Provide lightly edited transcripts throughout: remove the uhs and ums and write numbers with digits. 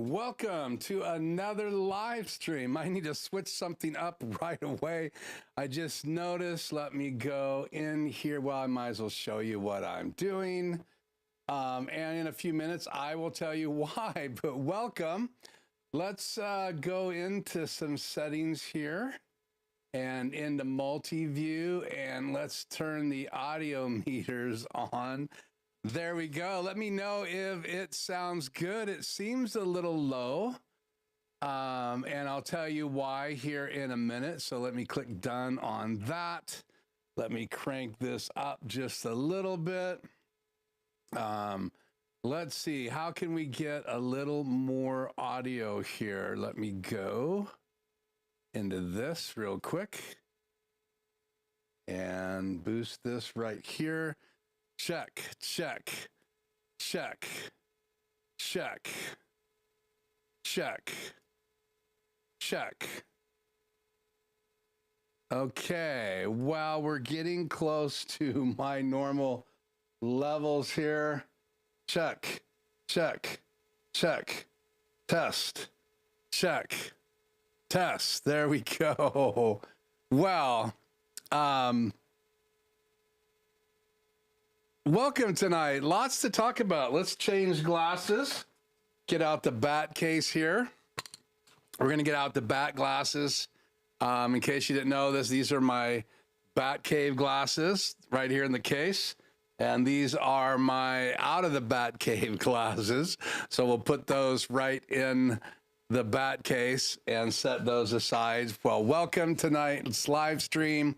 Welcome to another live stream. I need to switch something up right away. I just noticed, let me go in here. Well, I might as well show you what I'm doing. And in a few minutes, I will tell you why, but welcome. Let's go into some settings here and into multi-view, and let's turn the audio meters on. There we go. Let me know if it sounds good. It seems a little low. And I'll tell you why here in a minute. So let me click done on that. Let me crank this up just a little bit. Let's see, how can we get a little more audio here? Let me go into this real quick and boost this right here. Check, check, check, check, check, check. Okay, well, we're getting close to my normal levels here. Check, check, check, test, check, test. There we go. Well, welcome tonight. Lots to talk about. Let's change glasses. Get out the bat case here. We're going to get out the bat glasses. In case you didn't know this, these are my bat cave glasses right here in the case. And these are my out of the bat cave glasses. So we'll put those right in the bat case and set those aside. Well, welcome tonight. It's live stream.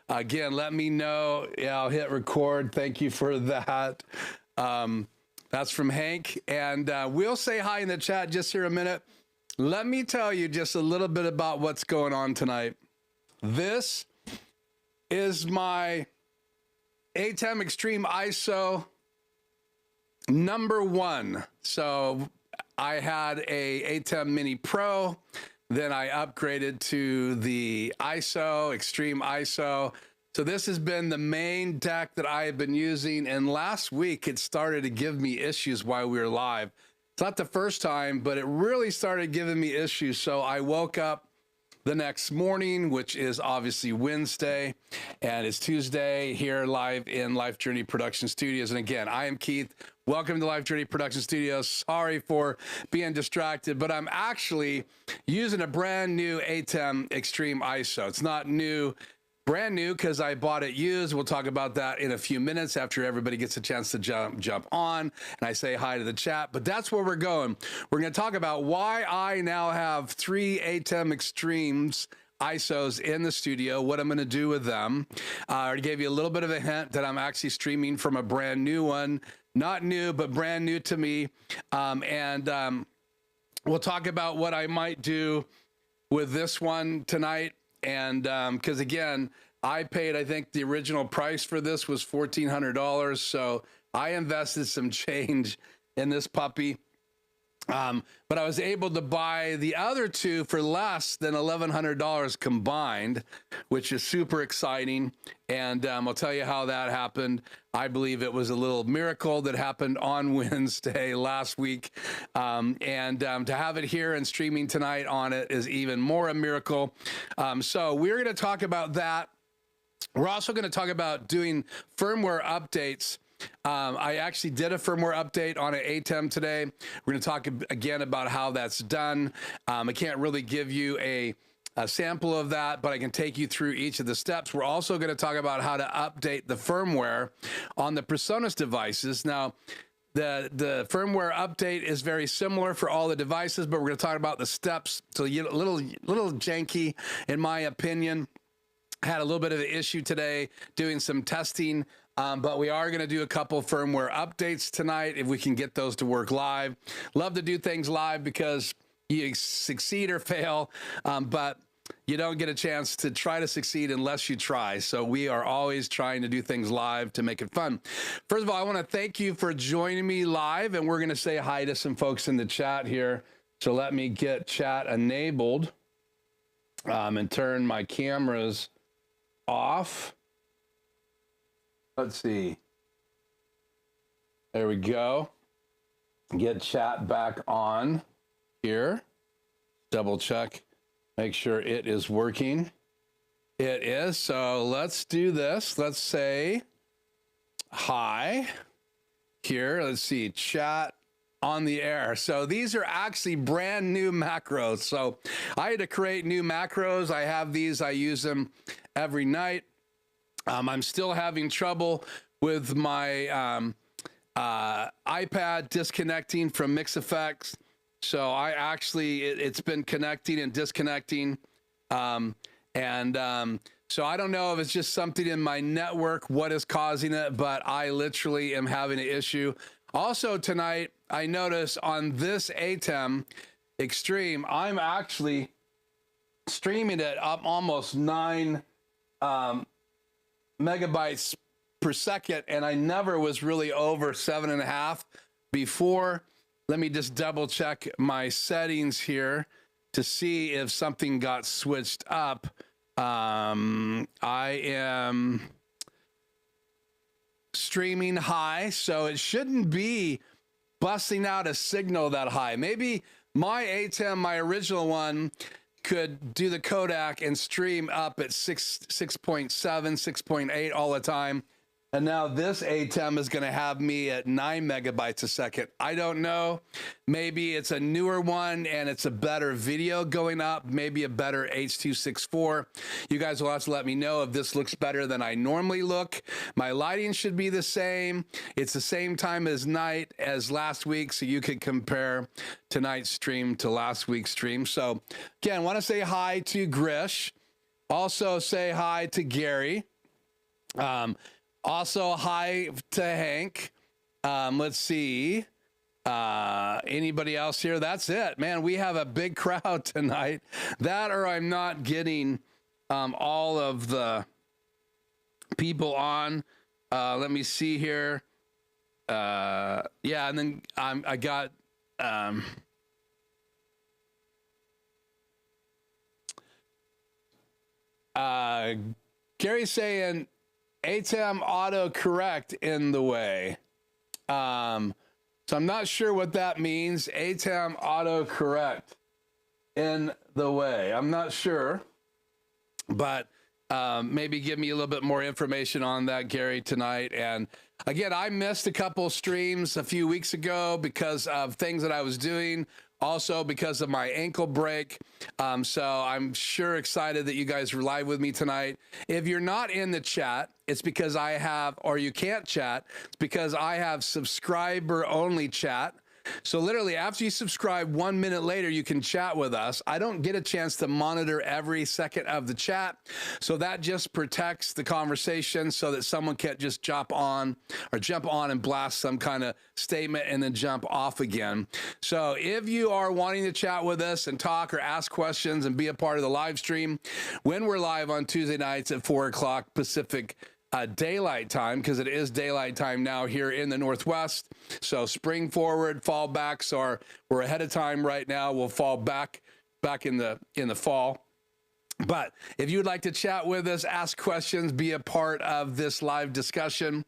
Again, let me know. Yeah, I'll hit record. Thank you for that. That's from Hank. And we'll say hi in the chat just here a minute. Let me tell you just a little bit about what's going on tonight. This is my ATEM Extreme ISO #1. So I had a ATEM Mini Pro, then I upgraded to the ISO, Extreme ISO. So this has been the main deck that I have been using, and last week it started to give me issues while we were live. It's not the first time, but it really started giving me issues. So I woke up the next morning, which is obviously Wednesday, and it's Tuesday here live in Life Journey Production Studios. And again, I am Keith. Welcome to Life Journey Production Studios. Sorry for being distracted, but I'm actually using a brand new ATEM Extreme ISO. It's not new, brand new, because I bought it used. We'll talk about that in a few minutes after everybody gets a chance to jump on and I say hi to the chat. But that's where we're going. We're going to talk about why I now have 3 ATEM Extremes ISOs in the studio, what I'm going to do with them. I already gave you a little bit of a hint that I'm actually streaming from a brand new one. Not new, but brand new to me. We'll talk about what I might do with this one tonight. And because again, I paid, I think the original price for this was $1,400. So I invested some change in this puppy. But I was able to buy the other two for less than $1,100 combined, which is super exciting. And I'll tell you how that happened. I believe it was a little miracle that happened on Wednesday last week. To have it here and streaming tonight on it is even more a miracle. So we're going to talk about that. We're also going to talk about doing firmware updates. I actually did a firmware update on an ATEM today. We're going to talk again about how that's done. I can't really give you a sample of that, but I can take you through each of the steps. We're also going to talk about how to update the firmware on the Presonus devices. Now, the firmware update is very similar for all the devices, but we're going to talk about the steps. So a little janky, in my opinion. Had a little bit of an issue today doing some testing. But we are going to do a couple firmware updates tonight if we can get those to work live. Love to do things live because you succeed or fail, but you don't get a chance to try to succeed unless you try. So we are always trying to do things live to make it fun. First of all, I want to thank you for joining me live, and we're going to say hi to some folks in the chat here. So let me get chat enabled and turn my cameras off. Let's see. There we go. Get chat back on. here. Double check, make sure it is working. It is. So let's do this. Let's say hi here. Let's see, chat on the air. So these are actually brand new macros. So I had to create new macros. I have these, I use them every night. I'm still having trouble with my iPad disconnecting from Mix Effects. So I actually, it's been connecting and disconnecting. So I don't know if it's just something in my network, what is causing it, but I literally am having an issue. Also tonight, I noticed on this ATEM Extreme, I'm actually streaming it up almost 9 megabytes per second, and I never was really over 7.5 before. Let me just double check my settings here to see if something got switched up. I am streaming high, so it shouldn't be busting out a signal that high. Maybe my ATEM, my original one, could do the Kodak and stream up at 6.7, 6.8 all the time. And now this ATEM is going to have me at 9 megabytes a second. I don't know. Maybe it's a newer one and it's a better video going up, maybe a better H.264. You guys will have to let me know if this looks better than I normally look. My lighting should be the same. It's the same time as night as last week, so you could compare tonight's stream to last week's stream. So again, I want to say hi to Grish. Also say hi to Gary. Also, hi to Hank. Let's see. Anybody else here? That's it, man. We have a big crowd tonight. That or I'm not getting all of the people on. Let me see here. Yeah, and then I got Gary saying ATEM autocorrect in the way. So I'm not sure what that means. ATEM autocorrect in the way. I'm not sure, but maybe give me a little bit more information on that, Gary, tonight. And again, I missed a couple streams a few weeks ago because of things that I was doing. Also because of my ankle break. So I'm sure excited that you guys are live with me tonight. If you're not in the chat, it's because I have, or you can't chat, it's because I have subscriber only chat. So literally after you subscribe, 1 minute later, you can chat with us. I don't get a chance to monitor every second of the chat. So that just protects the conversation so that someone can't just jump on and blast some kind of statement and then jump off again. So if you are wanting to chat with us and talk or ask questions and be a part of the live stream, when we're live on Tuesday nights at 4 o'clock Pacific daylight time, because it is daylight time now here in the Northwest. So spring forward, fall back. So we're ahead of time right now. We'll fall back in the fall. But if you would like to chat with us, ask questions, be a part of this live discussion,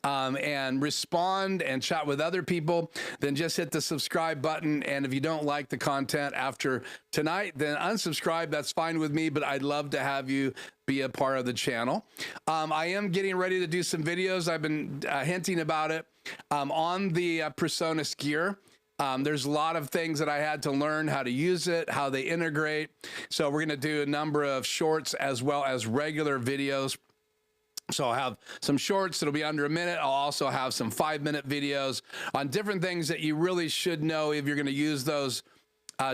and respond and chat with other people, then just hit the subscribe button. And if you don't like the content after tonight, then unsubscribe. That's fine with me, but I'd love to have you be a part of the channel. I am getting ready to do some videos. I've been hinting about it on the Presonus gear. There's a lot of things that I had to learn how to use it, how they integrate. So we're going to do a number of shorts as well as regular videos. So I'll have some shorts that'll be under a minute. I'll also have some 5-minute videos on different things that you really should know if you're going to use those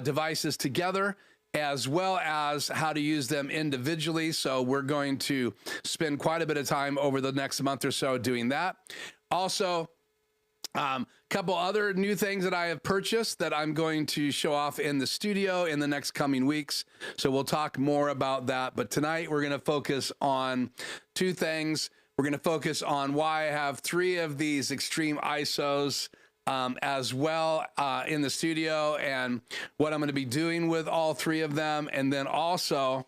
devices together, as well as how to use them individually. So we're going to spend quite a bit of time over the next month or so doing that. Also, couple other new things that I have purchased that I'm going to show off in the studio in the next coming weeks. So we'll talk more about that. But tonight we're going to focus on 2 things. We're going to focus on why I have 3 of these extreme ISOs as well in the studio, and what I'm going to be doing with all 3 of them. And then also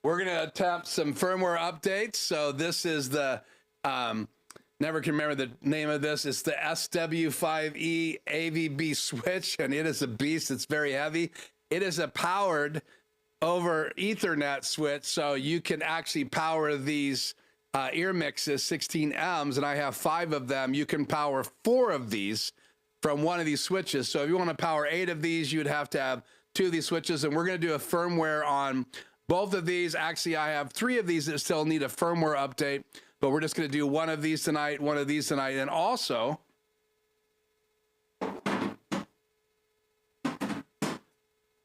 we're going to attempt some firmware updates. So this is the never can remember the name of this. It's the SW5E AVB switch, and it is a beast. It's very heavy. It is a powered over Ethernet switch, so you can actually power these EarMixes 16Ms, and I have 5 of them. You can power 4 of these from one of these switches. So if you want to power 8 of these, you'd have to have 2 of these switches, and we're going to do a firmware on both of these. Actually, I have 3 of these that still need a firmware update, but we're just going to do 1 of these tonight, 1 of these tonight, and also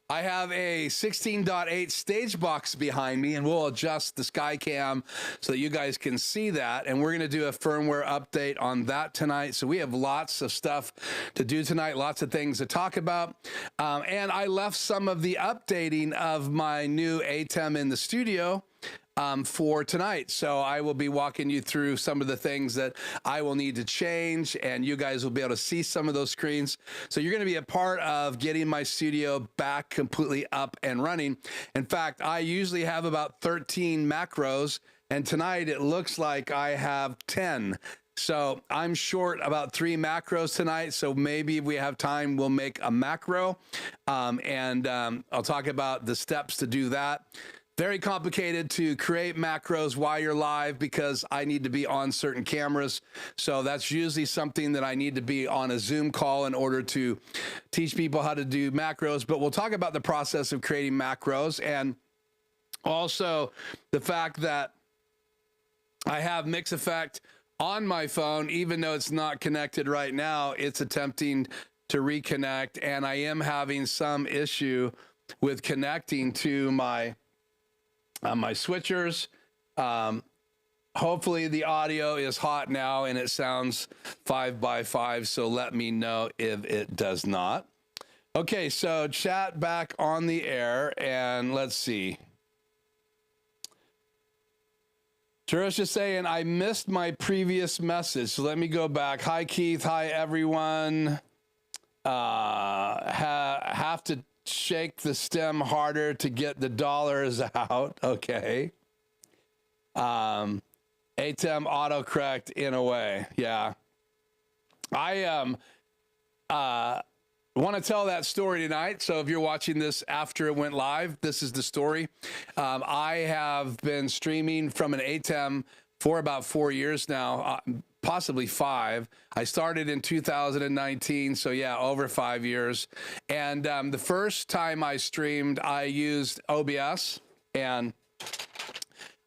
I have a 16.8 stage box behind me, and we'll adjust the Skycam so that you guys can see that. And we're going to do a firmware update on that tonight. So we have lots of stuff to do tonight, lots of things to talk about. And I left some of the updating of my new ATEM in the studio for tonight. So I will be walking you through some of the things that I will need to change, and you guys will be able to see some of those screens. So you're going to be a part of getting my studio back completely up and running. In fact, I usually have about 13 macros, and tonight it looks like I have 10. So I'm short about 3 macros tonight. So maybe if we have time, we'll make a macro, and I'll talk about the steps to do that. Very complicated to create macros while you're live because I need to be on certain cameras. So that's usually something that I need to be on a Zoom call in order to teach people how to do macros. But we'll talk about the process of creating macros, and also the fact that I have Mix Effect on my phone, even though it's not connected right now. It's attempting to reconnect, and I am having some issue with connecting to my switchers. Hopefully the audio is hot now and it sounds 5x5, so let me know if it does not. Okay, so chat back on the air, and let's see. Teresa's saying, I missed my previous message, so let me go back. Hi, Keith. Hi, everyone. Have to shake the stem harder to get the dollars out. Okay. ATEM autocorrect in a way. Yeah. I want to tell that story tonight. So if you're watching this after it went live, this is the story. I have been streaming from an ATEM for about 4 years now, possibly 5. I started in 2019, so yeah, over 5 years. And the first time I streamed, I used OBS, and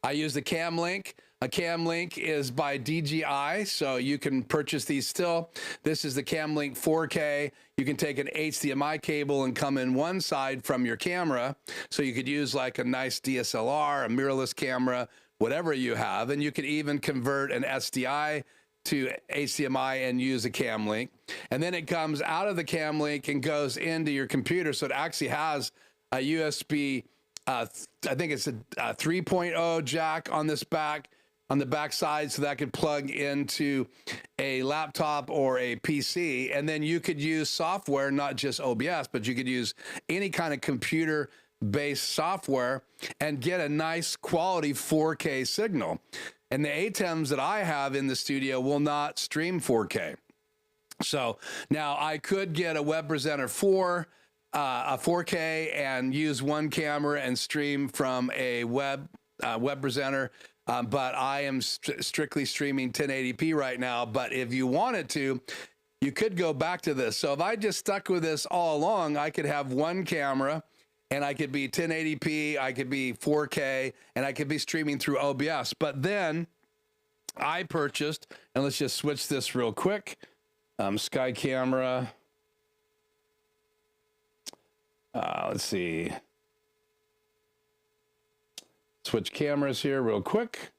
I used a cam link. A cam link is by DJI, so you can purchase these still. This is the cam link 4K. You can take an HDMI cable and come in one side from your camera. So you could use like a nice DSLR, a mirrorless camera, whatever you have. And you can even convert an SDI to HDMI and use a cam link. And then it comes out of the cam link and goes into your computer. So it actually has a USB, I think it's a 3.0 jack on this back, on the back side, so that could plug into a laptop or a PC. And then you could use software, not just OBS, but you could use any kind of computer-based software and get a nice quality 4K signal. And the ATEMs that I have in the studio will not stream 4K. So now I could get a Web Presenter 4, a 4K, and use one camera and stream from a web presenter. But I am strictly streaming 1080p right now. But if you wanted to, you could go back to this. So if I just stuck with this all along, I could have one camera and I could be 1080p, I could be 4K, and I could be streaming through OBS. But then I purchased, and let's just switch this real quick, Sky Camera. Let's see. Switch cameras here real quick.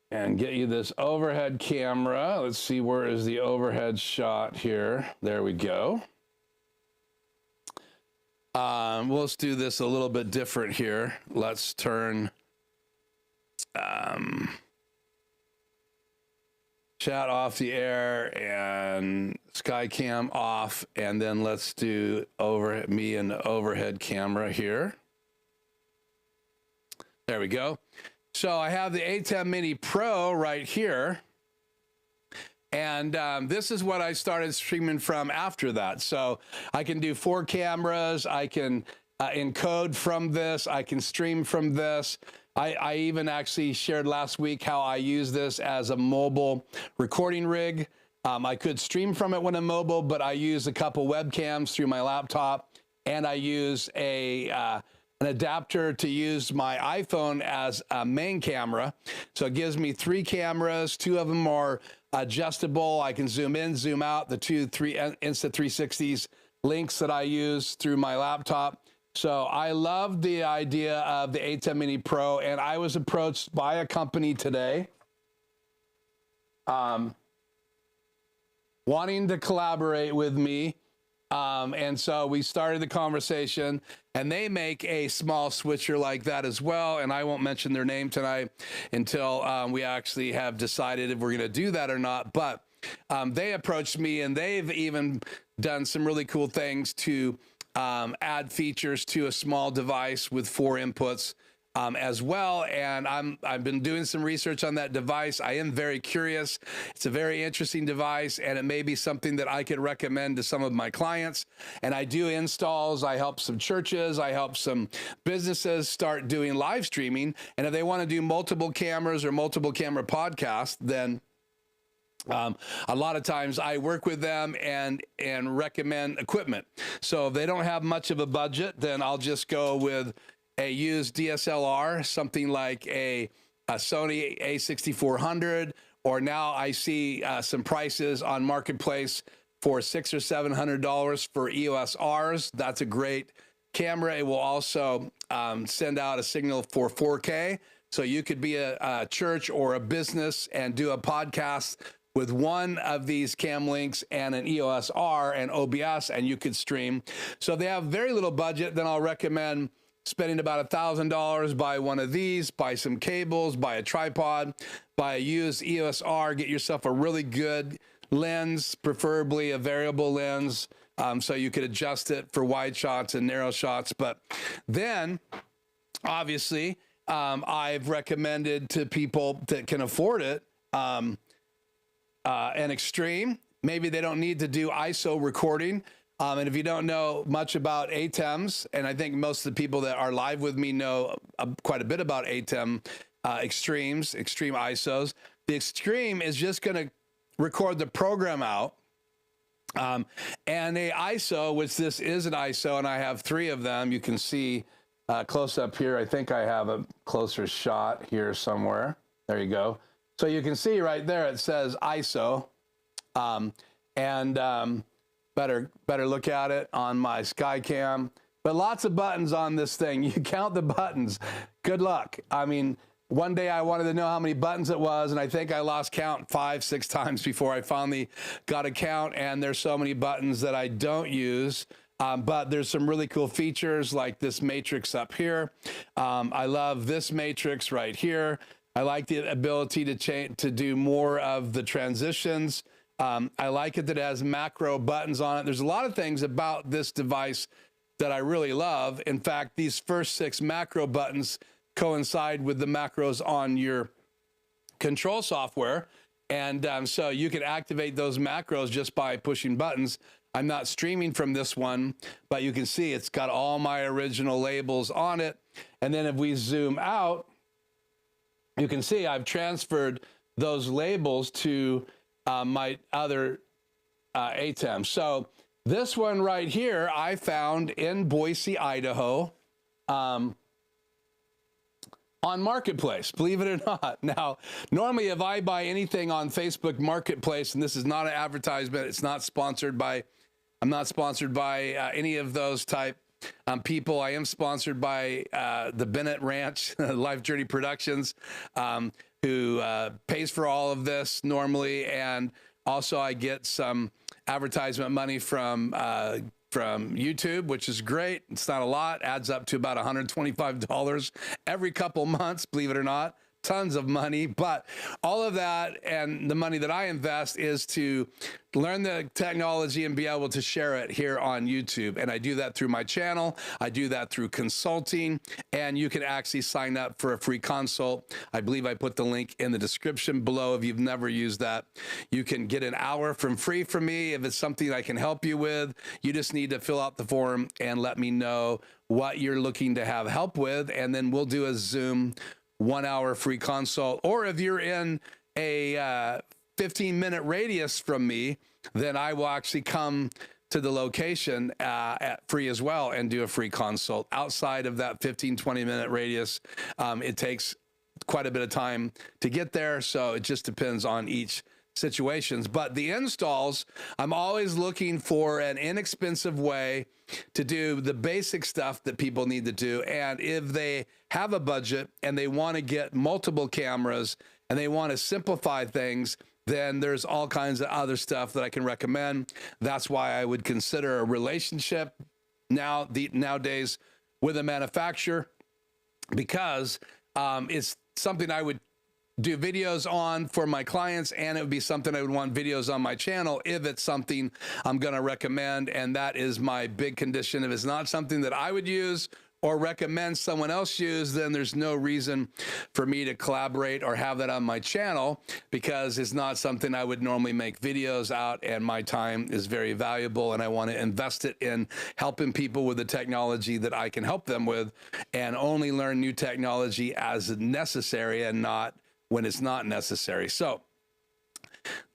And get you this overhead camera. Let's see, where is the overhead shot here? There we go. Let's do this a little bit different here. Let's turn chat off the air and Skycam off, and then let's do me and the overhead camera here. There we go. So I have the ATEM Mini Pro right here. And this is what I started streaming from after that. So I can do 4 cameras. I can encode from this. I can stream from this. I even actually shared last week how I use this as a mobile recording rig. I could stream from it when I'm mobile, but I use a couple webcams through my laptop, and I use an adapter to use my iPhone as a main camera. So it gives me 3 cameras. 2 of them are adjustable. I can zoom in, zoom out, the 2 Insta360s links that I use through my laptop. So I love the idea of the ATEM Mini Pro, and I was approached by a company today wanting to collaborate with me. And so we started the conversation, and they make a small switcher like that as well. And I won't mention their name tonight until we actually have decided if we're going to do that or not. But they approached me, and they've even done some really cool things to add features to a small device with 4 inputs as well. And I've been doing some research on that device. I am very curious. It's a very interesting device, and it may be something that I could recommend to some of my clients. And I do installs. I help some churches. I help some businesses start doing live streaming. And if they want to do multiple cameras or multiple camera podcasts, then a lot of times I work with them and recommend equipment. So if they don't have much of a budget, then I'll just go with a used DSLR, something like a Sony A6400, or now I see some prices on Marketplace for $600 or $700 for EOS Rs. That's a great camera. It will also send out a signal for 4K. So you could be a church or a business and do a podcast with one of these cam links and an EOS R and OBS, and you could stream. So if they have very little budget, then I'll recommend spending about $1,000, buy one of these, buy some cables, buy a tripod, buy a used EOS R, get yourself a really good lens, preferably a variable lens, so you could adjust it for wide shots and narrow shots. But then, obviously, I've recommended to people that can afford it, an Extreme. Maybe they don't need to do ISO recording. And if you don't know much about ATEMs, and I think most of the people that are live with me know quite a bit about ATEM extreme ISOs. The Extreme is just going to record the program out. And a ISO, which this is an ISO, and I have 3 of them. You can see close up here. I think I have a closer shot here somewhere. There you go. So you can see right there, it says ISO, better look at it on my Skycam, but lots of buttons on this thing. You count the buttons. Good luck. I mean, one day I wanted to know how many buttons it was, and I think I lost count 5-6 times before I finally got a count. And there's so many buttons that I don't use. But there's some really cool features like this matrix up here. I love this matrix right here. I like the ability to do more of the transitions. I like it that it has macro buttons on it. There's a lot of things about this device that I really love. In fact, these first 6 macro buttons coincide with the macros on your control software. And so you can activate those macros just by pushing buttons. I'm not streaming from this one, but you can see it's got all my original labels on it. And then if we zoom out, you can see I've transferred those labels to my other ATEM. So this one right here, I found in Boise, Idaho, on Marketplace, believe it or not. Now, normally if I buy anything on Facebook Marketplace, and this is not an advertisement, it's not sponsored by, I'm not sponsored by any of those type people. I am sponsored by the Bennett Ranch, Life Journey Productions, who pays for all of this normally. And also I get some advertisement money from YouTube, which is great. It's not a lot, adds up to about $125 every couple months, believe it or not. tons of money, but all of that and the money that I invest is to learn the technology and be able to share it here on YouTube. And I do that through my channel. I do that through consulting, and you can actually sign up for a free consult. I believe I put the link in the description below. If you've never used that, you can get an hour from free from me. If it's something I can help you with, you just need to fill out the form and let me know what you're looking to have help with. And then we'll do a Zoom 1 hour free consult. Or if you're in a 15-minute radius from me, then I will actually come to the location at free as well and do a free consult. Outside of that 15-20-minute radius, it takes quite a bit of time to get there, so it just depends on each situations. But the installs, I'm always looking for an inexpensive way to do the basic stuff that people need to do. And if they have a budget and they want to get multiple cameras and they want to simplify things, then there's all kinds of other stuff that I can recommend. That's why I would consider a relationship nowadays with a manufacturer, because it's something I would do videos on for my clients, and it would be something I would want videos on my channel if it's something I'm going to recommend. And that is my big condition. If it's not something that I would use or recommend someone else use, then there's no reason for me to collaborate or have that on my channel, because it's not something I would normally make videos out, and my time is very valuable and I want to invest it in helping people with the technology that I can help them with, and only learn new technology as necessary and not when it's not necessary. So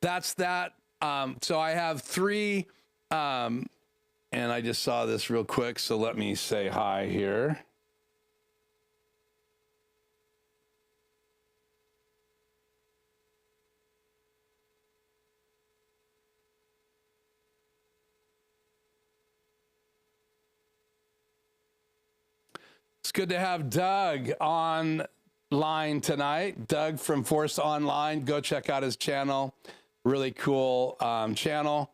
that's that. So I have three, and I just saw this real quick, so let me say hi here. It's good to have Doug online tonight. Doug from Force Online. Go check out his channel. Really cool channel.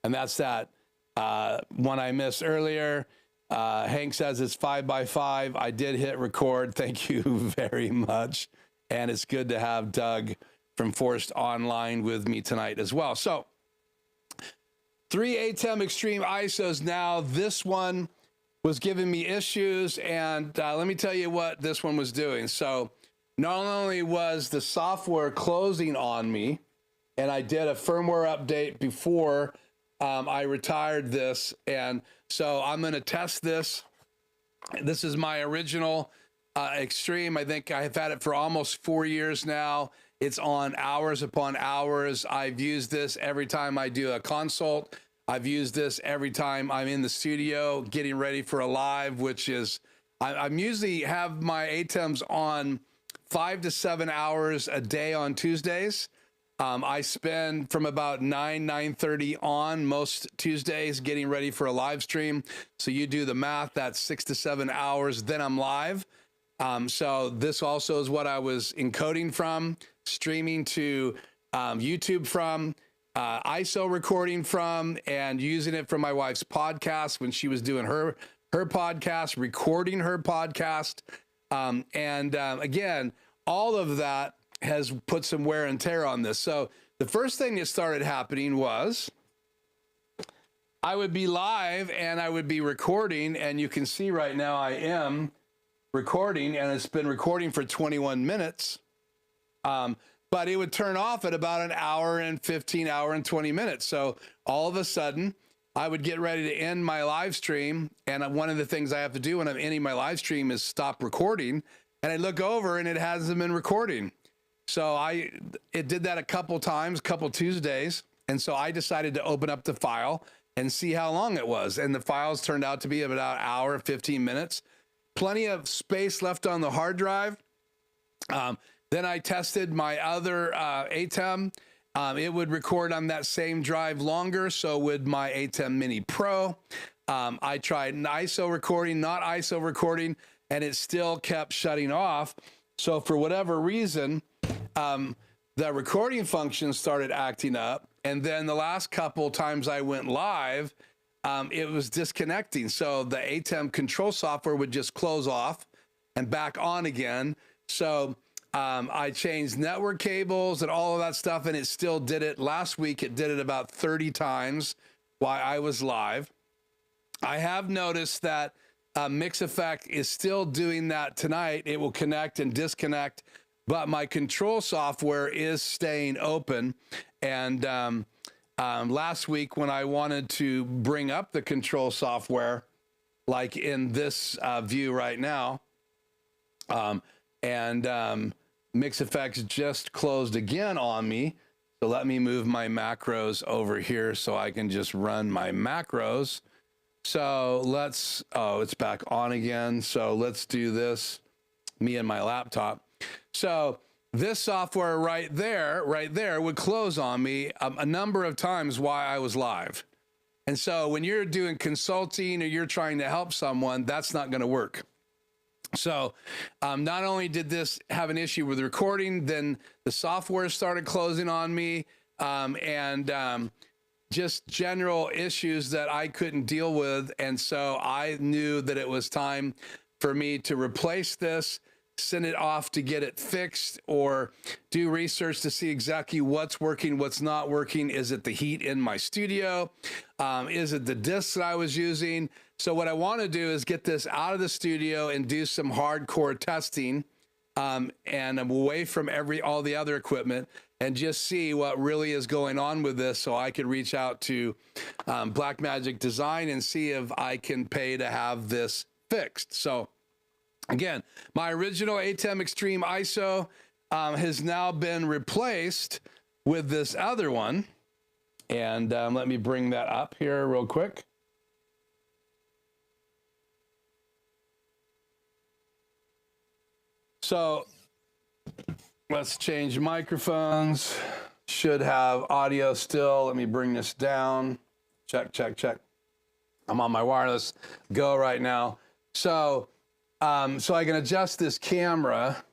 And that's that one I missed earlier. Hank says it's 5x5. I did hit record. Thank you very much. And it's good to have Doug from Forced Online with me tonight as well. So 3 ATEM Extreme ISOs now. This one was giving me issues, and let me tell you what this one was doing. So not only was the software closing on me, and I did a firmware update before I retired this, and so I'm going to test this. This is my original Extreme. I think I've had it for almost 4 years now. It's on hours upon hours. I've used this every time I do a consult. I've used this every time I'm in the studio getting ready for a live, which is, I'm usually have my ATEMs on 5 to 7 hours a day on Tuesdays. I spend from about 9:30 on most Tuesdays getting ready for a live stream. So you do the math, that's 6 to 7 hours, then I'm live. So this also is what I was encoding from, streaming to YouTube from, ISO recording from, and using it for my wife's podcast when she was doing her podcast, recording her podcast. Again, all of that has put some wear and tear on this. So the first thing that started happening was I would be live and I would be recording, and you can see right now I am recording, and it's been recording for 21 minutes. But it would turn off at about an hour and 15, hour and 20 minutes. So all of a sudden I would get ready to end my live stream. And one of the things I have to do when I'm ending my live stream is stop recording. And I look over and it hasn't been recording. So it did that a couple times, couple Tuesdays. And so I decided to open up the file and see how long it was. And the files turned out to be about an hour, 15 minutes. Plenty of space left on the hard drive. Then I tested my other ATEM. It would record on that same drive longer. So would my ATEM Mini Pro. I tried ISO recording, not ISO recording, and it still kept shutting off. So for whatever reason, the recording function started acting up. And then the last couple times I went live, it was disconnecting. So the ATEM control software would just close off and back on again. So I changed network cables and all of that stuff, and it still did it. Last week, it did it about 30 times while I was live. I have noticed that Mix Effect is still doing that tonight. It will connect and disconnect, but my control software is staying open. And last week, when I wanted to bring up the control software, like in this view right now, Mix Effects just closed again on me. So let me move my macros over here so I can just run my macros. So let's, oh, it's back on again. So let's do this, me and my laptop. So this software right there would close on me a number of times while I was live. And so when you're doing consulting or you're trying to help someone, that's not going to work. So not only did this have an issue with recording, then the software started closing on me, just general issues that I couldn't deal with. And so I knew that it was time for me to replace this, send it off to get it fixed, or do research to see exactly what's working, what's not working. Is it the heat in my studio? Is it the discs that I was using? So what I want to do is get this out of the studio and do some hardcore testing, and I'm away from all the other equipment, and just see what really is going on with this, so I could reach out to Blackmagic Design and see if I can pay to have this fixed. So again, my original ATEM Extreme ISO has now been replaced with this other one. And let me bring that up here real quick. So let's change microphones. Should have audio still. Let me bring this down. Check, check, check. I'm on my wireless go right now. So I can adjust this camera.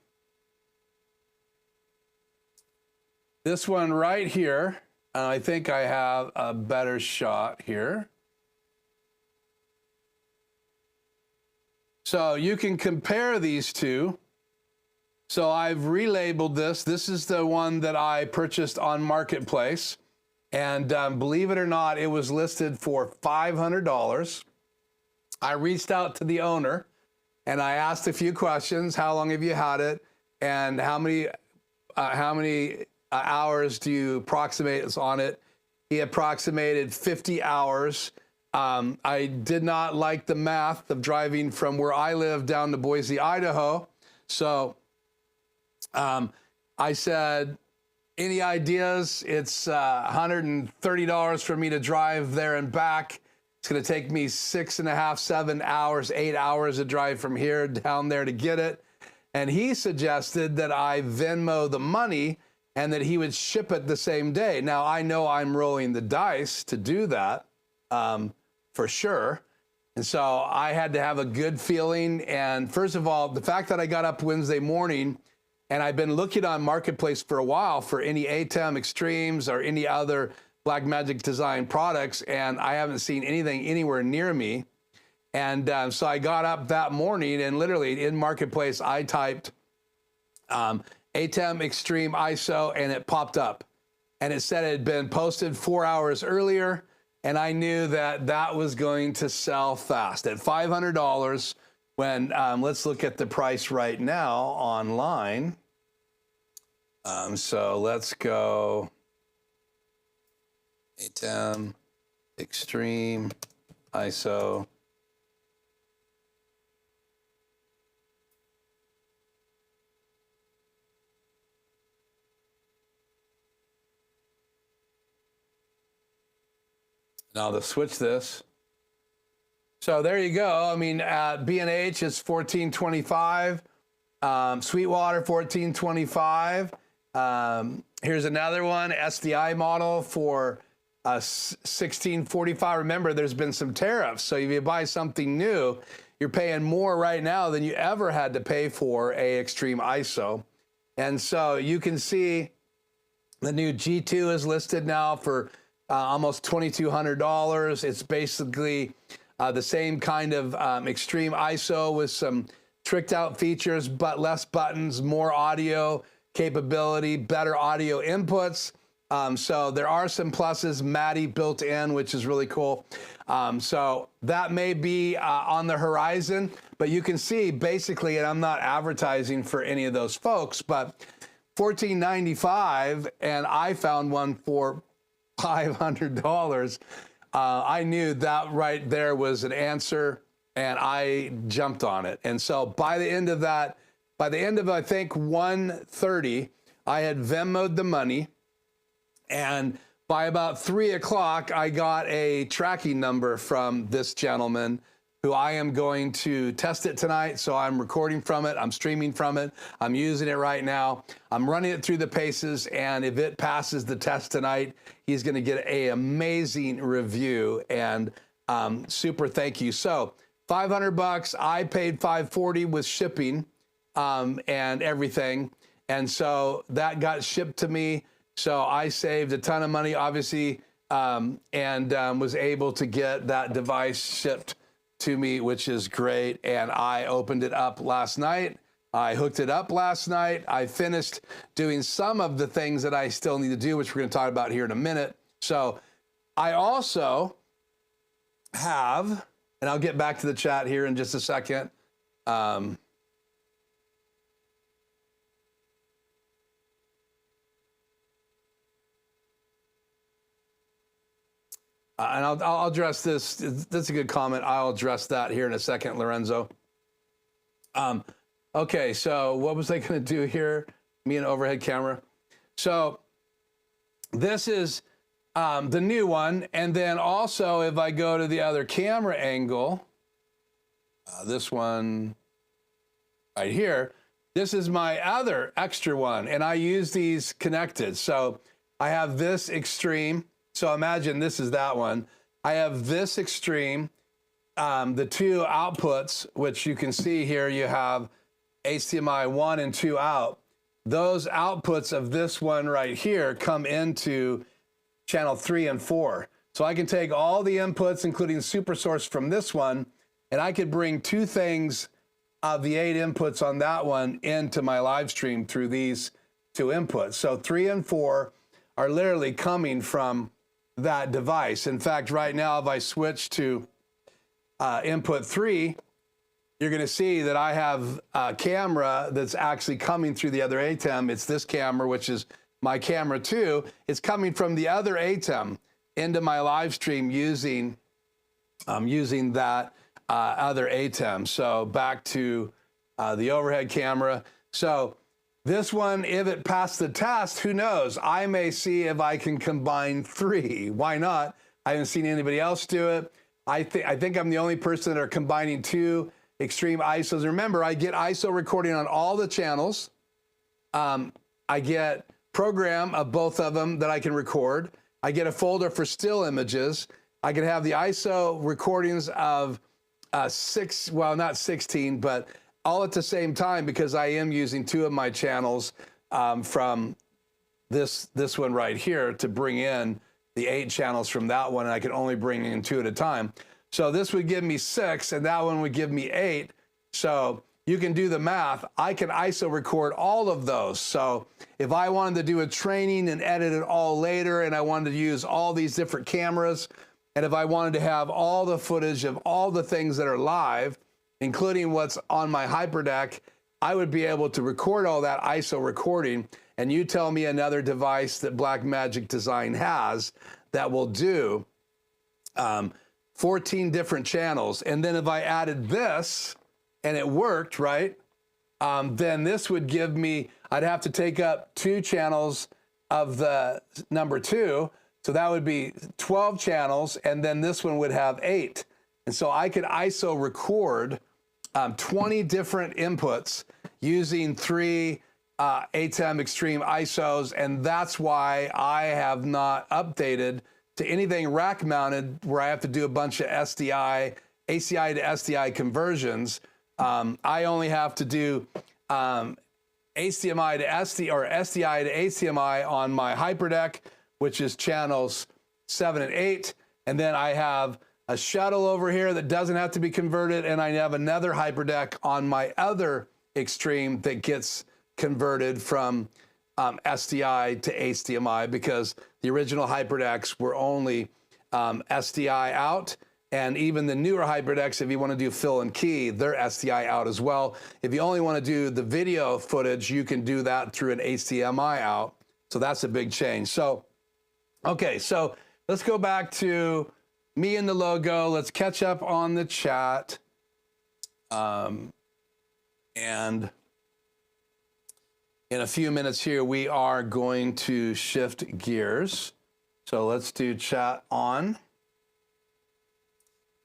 This one right here, I think I have a better shot here. So you can compare these two. So I've relabeled this. This is the one that I purchased on Marketplace. And believe it or not, it was listed for $500. I reached out to the owner and I asked a few questions. How long have you had it? And how many hours do you approximate on it? He approximated 50 hours. I did not like the math of driving from where I live down to Boise, Idaho. So I said, any ideas? It's $130 for me to drive there and back. It's going to take me 6.5, 7 hours, 8 hours to drive from here down there to get it. And he suggested that I Venmo the money and that he would ship it the same day. Now, I know I'm rolling the dice to do that for sure. And so I had to have a good feeling. And first of all, the fact that I got up Wednesday morning and I've been looking on Marketplace for a while for any ATEM Extremes or any other Blackmagic Design products, and I haven't seen anything anywhere near me. And so I got up that morning and literally in Marketplace, I typed ATEM Extreme ISO and it popped up. And it said it had been posted 4 hours earlier. And I knew that that was going to sell fast at $500 when, let's look at the price right now online. So let's go ATEM Extreme ISO. Now to switch this. So there you go. I mean, at B&H it's $14.25. Sweetwater $14.25. Here's another one, SDI model for $16.45. Remember, there's been some tariffs. So if you buy something new, you're paying more right now than you ever had to pay for a Extreme ISO. And so you can see the new G2 is listed now for almost $2,200. It's basically the same kind of extreme ISO with some tricked out features, but less buttons, more audio capability, better audio inputs. So there are some pluses, MADI built in, which is really cool. So that may be on the horizon, but you can see basically, and I'm not advertising for any of those folks, but $14.95, and I found one for $500. I knew that right there was an answer, and I jumped on it. And so by the end of that, by the end of, I think, 1:30, I had Venmo'd the money. And by about 3 o'clock, I got a tracking number from this gentleman who I am going to test it tonight. So I'm recording from it. I'm streaming from it. I'm using it right now. I'm running it through the paces. And if it passes the test tonight, he's going to get an amazing review, and super thank you. So $500, I paid $540 with shipping and everything. And so that got shipped to me. So I saved a ton of money, obviously, and was able to get that device shipped to me, which is great. And I opened it up last night. I hooked it up last night. I finished doing some of the things that I still need to do, which we're going to talk about here in a minute. So I also have, and I'll get back to the chat here in just a second. And I'll address this. That's a good comment. I'll address that here in a second, Lorenzo. Okay, so what was I going to do here? Me and overhead camera. So this is the new one. And then also, if I go to the other camera angle, this one right here, this is my other extra one. And I use these connected. So I have this extreme. So imagine this is that one. I have this extreme, the two outputs, which you can see here, you have HDMI 1 and 2 out. Those outputs of this one right here come into channel 3 and 4. So I can take all the inputs, including super source from this one, and I could bring two things of the 8 inputs on that one into my live stream through these two inputs. So 3 and 4 are literally coming from that device. In fact, right now, if I switch to input 3, you're going to see that I have a camera that's actually coming through the other ATEM. It's this camera, which is my camera 2. It's coming from the other ATEM into my live stream using that other ATEM. So back to the overhead camera. So this one, if it passed the test, who knows? I may see if I can combine 3. Why not? I haven't seen anybody else do it. I think I'm the only person that are combining 2 extreme ISOs. Remember, I get ISO recording on all the channels. I get program of both of them that I can record. I get a folder for still images. I can have the ISO recordings of 6, well, not 16, but all at the same time, because I am using 2 of my channels from this one right here to bring in the 8 channels from that one, and I can only bring in 2 at a time. So this would give me 6, and that one would give me 8. So you can do the math. I can ISO record all of those. So if I wanted to do a training and edit it all later, and I wanted to use all these different cameras, and if I wanted to have all the footage of all the things that are live, including what's on my HyperDeck, I would be able to record all that ISO recording, and you tell me another device that Blackmagic Design has that will do 14 different channels. And then if I added this, and it worked, right, then this would give me, I'd have to take up 2 channels of the number 2, so that would be 12 channels, and then this one would have 8. And so I could ISO record 20 different inputs using 3 ATEM Extreme ISOs, and that's why I have not updated to anything rack mounted where I have to do a bunch of ACI to SDI conversions. I only have to do HDMI to SD or SDI to HDMI on my HyperDeck, which is channels 7 and 8. And then I have a shuttle over here that doesn't have to be converted. And I have another hyperdeck on my other Extreme that gets converted from SDI to HDMI, because the original hyperdecks were only SDI out. And even the newer hyperdecks, if you want to do fill and key, they're SDI out as well. If you only want to do the video footage, you can do that through an HDMI out. So that's a big change. So, okay, so let's go back to me and the logo. Let's catch up on the chat. And in a few minutes here, we are going to shift gears. So let's do chat on.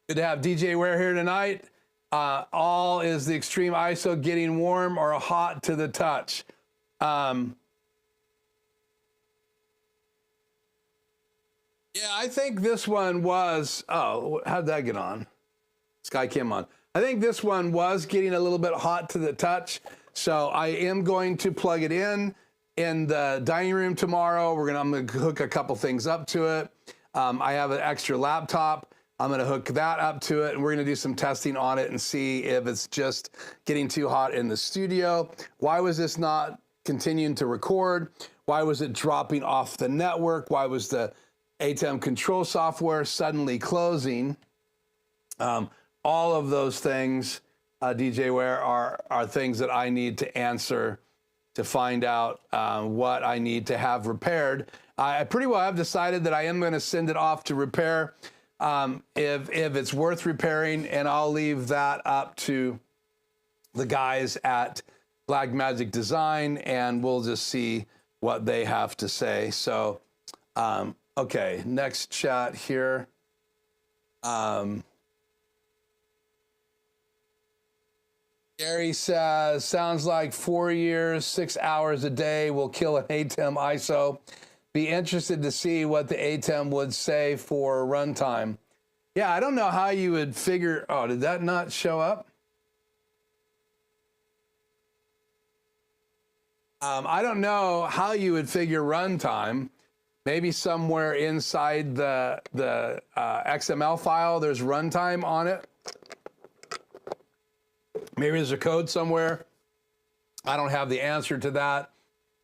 Good to have DJ Ware here tonight. All is the Extreme ISO getting warm or hot to the touch? Yeah, I think this one was, oh, how'd that get on? Sky came on. I think this one was getting a little bit hot to the touch. So I am going to plug it in the dining room tomorrow. I'm gonna hook a couple things up to it. I have an extra laptop. I'm gonna hook that up to it, and we're gonna do some testing on it and see if it's just getting too hot in the studio. Why was this not continuing to record? Why was it dropping off the network? Why was the ATEM control software suddenly closing? All of those things, DJ Ware, are things that I need to answer to find out what I need to have repaired. I pretty well have decided that I am gonna send it off to repair. If it's worth repairing, and I'll leave that up to the guys at Blackmagic Design, and we'll just see what they have to say. So, okay, next chat here. Gary says, sounds like 4 years, 6 hours a day will kill an ATEM ISO. Be interested to see what the ATEM would say for runtime. Yeah, I don't know how you would figure. Oh, did that not show up? I don't know how you would figure runtime. Maybe somewhere inside the XML file, there's runtime on it. Maybe there's a code somewhere. I don't have the answer to that.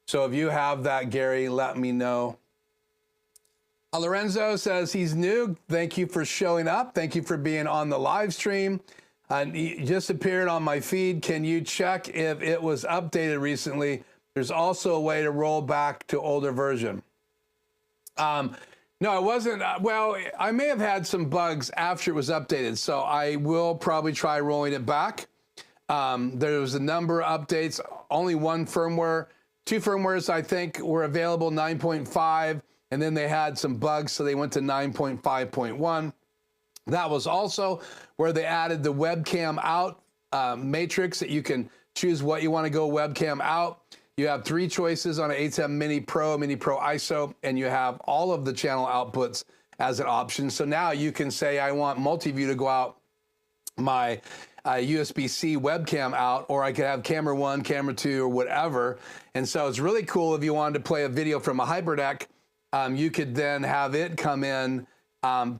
So if you have that, Gary, let me know. Lorenzo says he's new. Thank you for showing up. Thank you for being on the live stream. He just appeared on my feed. Can you check if it was updated recently? There's also a way to roll back to older version. No, it wasn't. Well, I may have had some bugs after it was updated, so I will probably try rolling it back. There was a number of updates, only one firmware. Two firmwares, I think, were available, 9.5, and then they had some bugs, so they went to 9.5.1. That was also where they added the webcam out matrix, that you can choose what you want to go webcam out. You have 3 choices on an ATEM Mini Pro ISO, and you have all of the channel outputs as an option. So now you can say, I want multi-view to go out my USB-C webcam out, or I could have camera 1, camera 2, or whatever. And so it's really cool if you wanted to play a video from a hyperdeck, you could then have it come in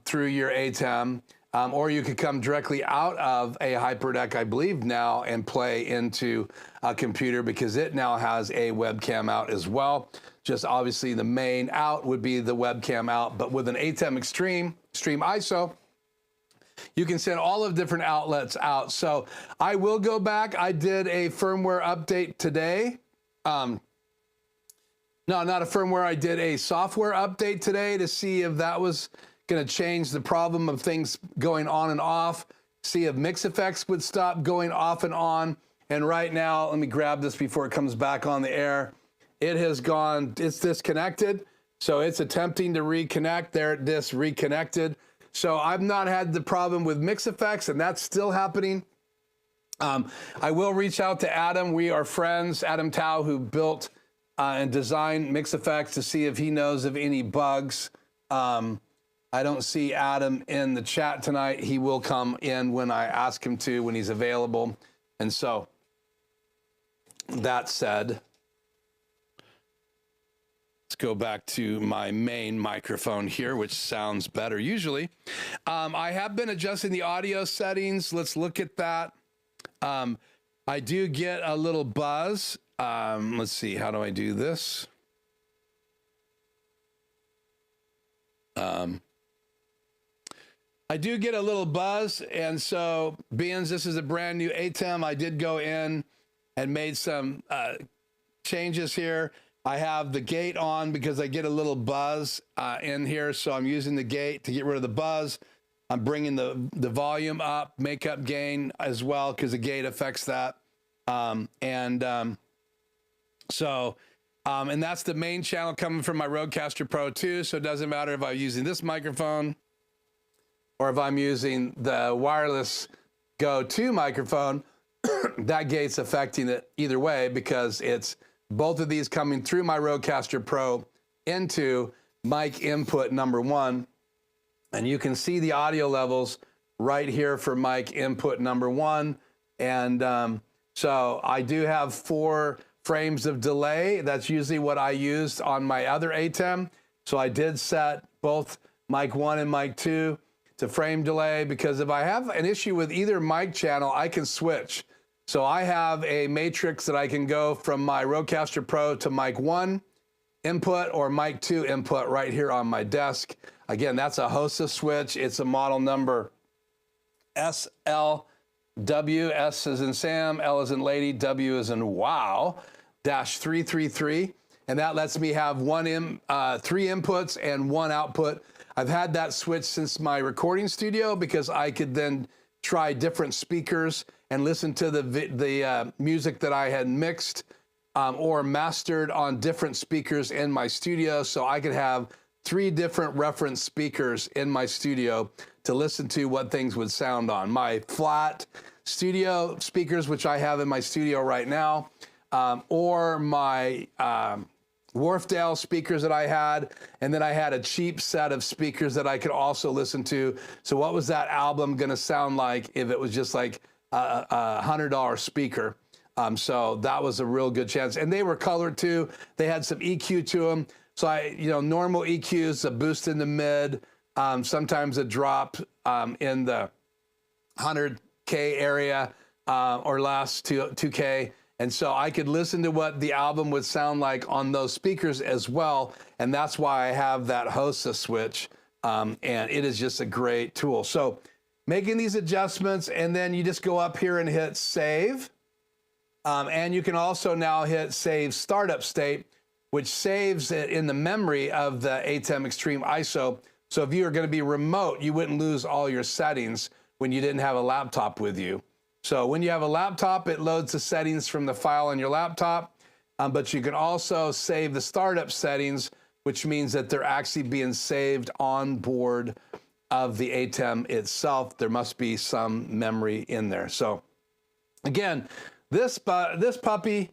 through your ATEM, or you could come directly out of a hyperdeck, I believe now, and play into a computer, because it now has a webcam out as well. Just obviously the main out would be the webcam out, but with an ATEM Extreme ISO, you can send all of different outlets out. So I will go back. I did a firmware update today. No, not a firmware. I did a software update today to see if that was going to change the problem of things going on and off, see if mix effects would stop going off and on. And right now, let me grab this before it comes back on the air. It has gone, it's disconnected. So it's attempting to reconnect. There it is, reconnected. So I've not had the problem with mix effects, and that's still happening. I will reach out to Adam. We are friends, Adam Tao, who built and designed mix effects, to see if he knows of any bugs. I don't see Adam in the chat tonight. He will come in when I ask him to, when he's available. And so that said, let's let's go back to my main microphone here, which sounds better usually. I have been adjusting the audio settings. Let's look at that. I do get a little buzz. Let's see, how do I do this? I do get a little buzz, and so being this is a brand new ATEM, I did go in and made some changes here. I have the gate on because I get a little buzz in here, so I'm using the gate to get rid of the buzz. I'm bringing the volume up, makeup gain as well, because the gate affects that. And that's the main channel coming from my Rodecaster Pro 2, so it doesn't matter if I'm using this microphone or if I'm using the wireless Go 2 microphone. That gate's affecting it either way because it's both of these coming through my Rodecaster Pro into mic input number 1. And you can see the audio levels right here for mic input number 1. And so I do have 4 frames of delay. That's usually what I used on my other ATEM. So I did set both mic 1 and mic 2 to frame delay, because if I have an issue with either mic channel, I can switch. So I have a matrix that I can go from my Rodecaster Pro to mic 1 input or mic 2 input right here on my desk. Again, that's a HOSA switch. It's a model number SLW, S as in Sam, L as in lady, W as in wow, -333. And that lets me have 3 inputs and 1 output. I've had that switch since my recording studio because I could then try different speakers and listen to the music that I had mixed or mastered on different speakers in my studio. So I could have 3 different reference speakers in my studio to listen to what things would sound on. My flat studio speakers, which I have in my studio right now, or my Wharfdale speakers that I had, and then I had a cheap set of speakers that I could also listen to. So what was that album gonna sound like if it was just like a $100 speaker? So that was a real good chance. And they were colored too. They had some EQ to them. So normal EQs, a boost in the mid, sometimes a drop in the 100K area or less to 2K. And so I could listen to what the album would sound like on those speakers as well. And that's why I have that HOSA switch. And it is just a great tool. So making these adjustments, and then you just go up here and hit save. And you can also now hit save startup state, which saves it in the memory of the ATEM Extreme ISO. So if you are going to be remote, you wouldn't lose all your settings when you didn't have a laptop with you. So when you have a laptop, it loads the settings from the file on your laptop, but you can also save the startup settings, which means that they're actually being saved on board of the ATEM itself. There must be some memory in there. So again, this puppy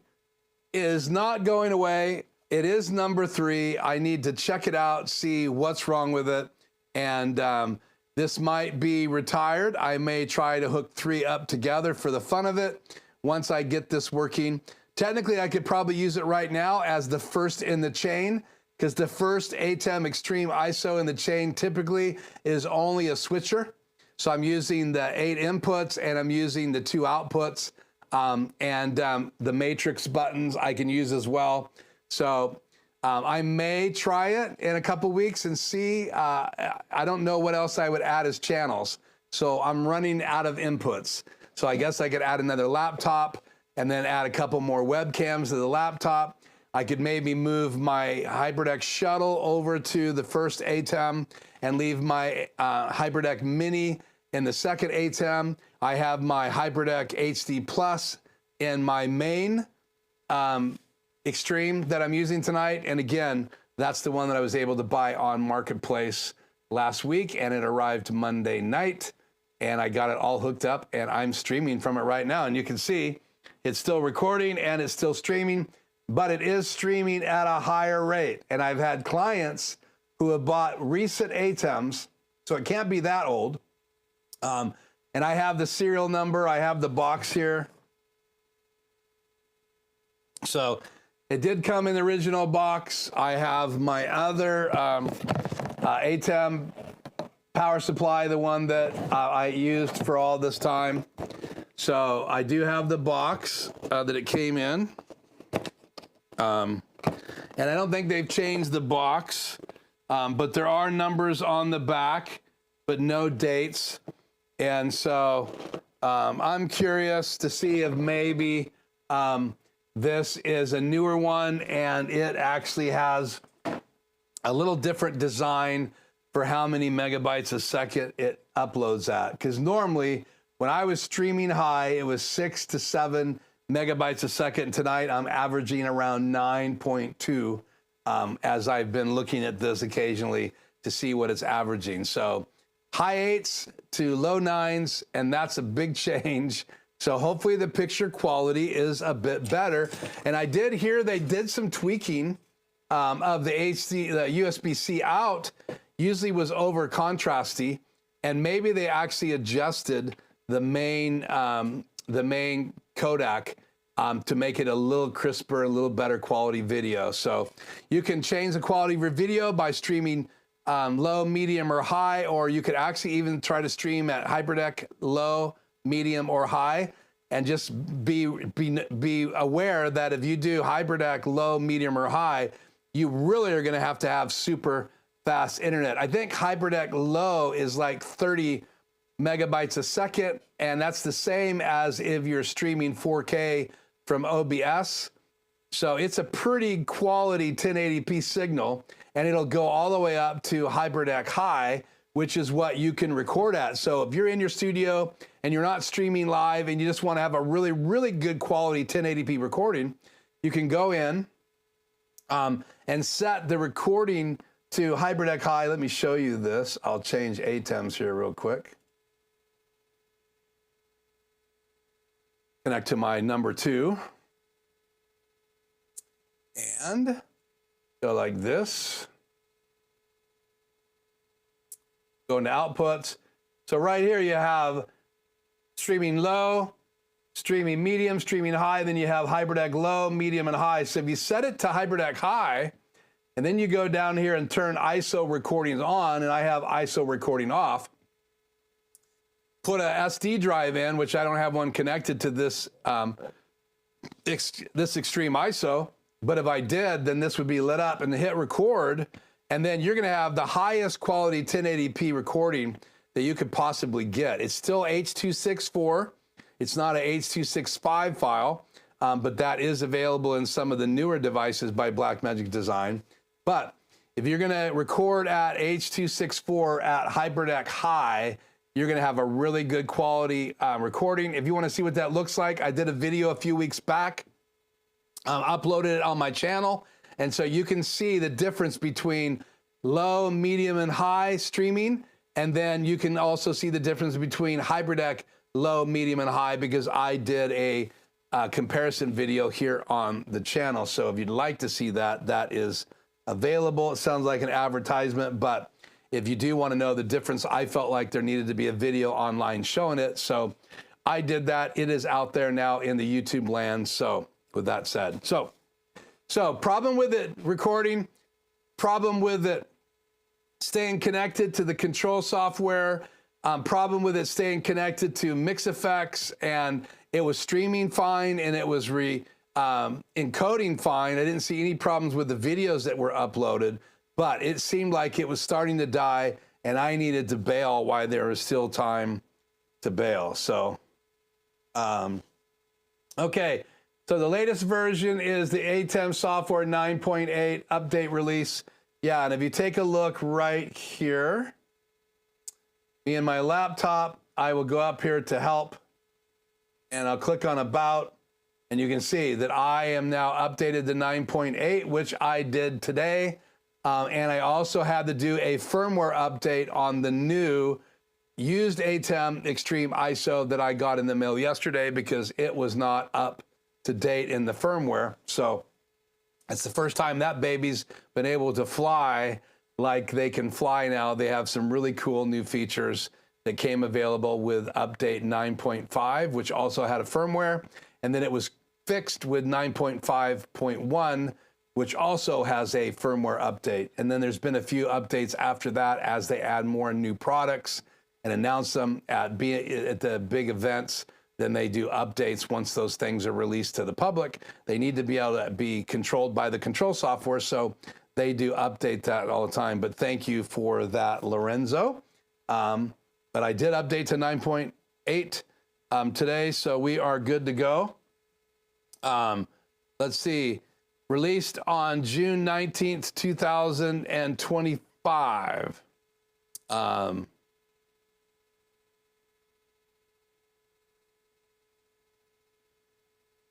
is not going away. It is number 3. I need to check it out, see what's wrong with it. And this might be retired. I may try to hook 3 up together for the fun of it once I get this working. Technically, I could probably use it right now as the first in the chain, because the first ATEM Extreme ISO in the chain typically is only a switcher. So I'm using the 8 inputs and I'm using the 2 outputs, and the matrix buttons I can use as well. So I may try it in a couple weeks and see. I don't know what else I would add as channels. So I'm running out of inputs. So I guess I could add another laptop and then add a couple more webcams to the laptop. I could maybe move my HybridX shuttle over to the first ATEM and leave my HybridX Mini in the second ATEM. I have my HybridX HD Plus in my main Extreme that I'm using tonight. And again, that's the one that I was able to buy on Marketplace last week, and it arrived Monday night, and I got it all hooked up, and I'm streaming from it right now. And you can see it's still recording and it's still streaming, but it is streaming at a higher rate. And I've had clients who have bought recent ATEMs, so it can't be that old. And I have the serial number, I have the box here. So It did come in the original box. I have my other ATEM power supply, the one that I used for all this time. So I do have the box that it came in. And I don't think they've changed the box, but there are numbers on the back, but no dates. And so I'm curious to see if maybe this is a newer one and it actually has a little different design for how many megabytes a second it uploads at. Because normally when I was streaming high, it was 6 to 7 megabytes a second. Tonight I'm averaging around 9.2 as I've been looking at this occasionally to see what it's averaging. So high 8s to low 9s, and that's a big change. So hopefully the picture quality is a bit better. And I did hear they did some tweaking of the USB-C out. Usually was over contrasty, and maybe they actually adjusted the main codec to make it a little crisper, a little better quality video. So you can change the quality of your video by streaming low, medium, or high, or you could actually even try to stream at HyperDeck low, medium, or high, and just be aware that if you do HyperDeck low, medium, or high, you really are going to have super fast internet. I think HyperDeck low is like 30 megabytes a second, and that's the same as if you're streaming 4K from OBS. So it's a pretty quality 1080p signal, and it'll go all the way up to HyperDeck high, which is what you can record at. So if you're in your studio and you're not streaming live and you just want to have a really, really good quality 1080p recording, you can go in and set the recording to HyperDeck high. Let me show you this. I'll change ATEMs here real quick. Connect to my number 2. And go like this. Go into outputs. So right here you have streaming low, streaming medium, streaming high, then you have HyperDeck low, medium, and high. So if you set it to HyperDeck high, and then you go down here and turn ISO recordings on, and I have ISO recording off, put a SD drive in, which I don't have one connected to this, this extreme ISO, but if I did, then this would be lit up, and hit record, and then you're gonna have the highest quality 1080p recording that you could possibly get. It's still H.264. It's not a H.265 file, but that is available in some of the newer devices by Blackmagic Design. But if you're gonna record at H.264 at HyperDeck high, you're gonna have a really good quality recording. If you wanna see what that looks like, I did a video a few weeks back, uploaded it on my channel, and so you can see the difference between low, medium, and high streaming, and then you can also see the difference between HyperDeck low, medium, and high, because I did a comparison video here on the channel. So if you'd like to see that, that is available. It sounds like an advertisement, but if you do want to know the difference, I felt like there needed to be a video online showing it. So I did that. It is out there now in the YouTube land. So with that said, so problem with it recording, problem with it staying connected to the control software, problem with it staying connected to Mix Effects, and it was streaming fine and it was encoding fine. I didn't see any problems with the videos that were uploaded, but it seemed like it was starting to die and I needed to bail while there was still time to bail. So, okay. So the latest version is the ATEM software 9.8 update release. Yeah, and if you take a look right here, me and my laptop, I will go up here to help, and I'll click on about, and you can see that I am now updated to 9.8, which I did today. And I also had to do a firmware update on the new used ATEM Extreme ISO that I got in the mail yesterday because it was not up to date in the firmware. So it's the first time that baby's been able to fly like they can fly now. They have some really cool new features that came available with update 9.5, which also had a firmware. And then it was fixed with 9.5.1, which also has a firmware update. And then there's been a few updates after that as they add more new products and announce them at the big events. Then they do updates once those things are released to the public. They need to be able to be controlled by the control software, so they do update that all the time. But thank you for that, Lorenzo. But I did update to 9.8 today, so we are good to go. Let's see. Released on June 19th, 2025.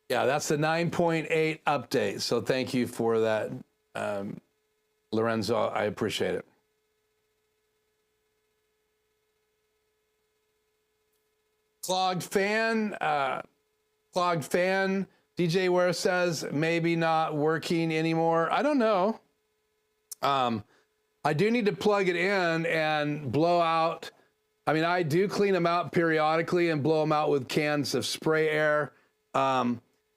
Yeah, that's the 9.8 update. So thank you for that, Lorenzo. I appreciate it. Clogged fan. DJ Ware says maybe not working anymore. I don't know. I do need to plug it in and blow out. I mean, I do clean them out periodically and blow them out with cans of spray air.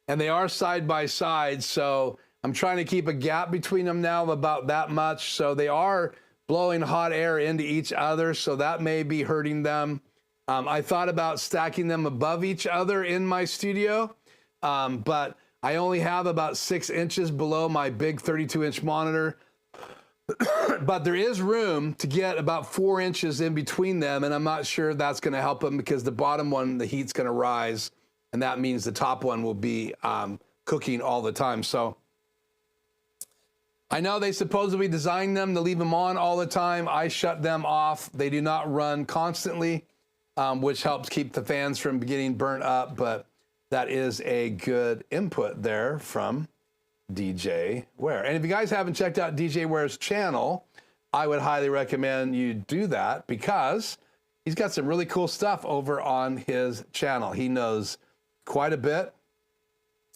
And they are side by side, so I'm trying to keep a gap between them now of about that much. So they are blowing hot air into each other, so that may be hurting them. I thought about stacking them above each other in my studio, but I only have about 6 inches below my big 32-inch monitor. But there is room to get about 4 inches in between them, and I'm not sure that's going to help them because the bottom one, the heat's going to rise. And that means the top one will be cooking all the time. So I know they supposedly designed them to leave them on all the time. I shut them off. They do not run constantly, which helps keep the fans from getting burnt up. But that is a good input there from DJ Ware. And if you guys haven't checked out DJ Ware's channel, I would highly recommend you do that because he's got some really cool stuff over on his channel. He knows quite a bit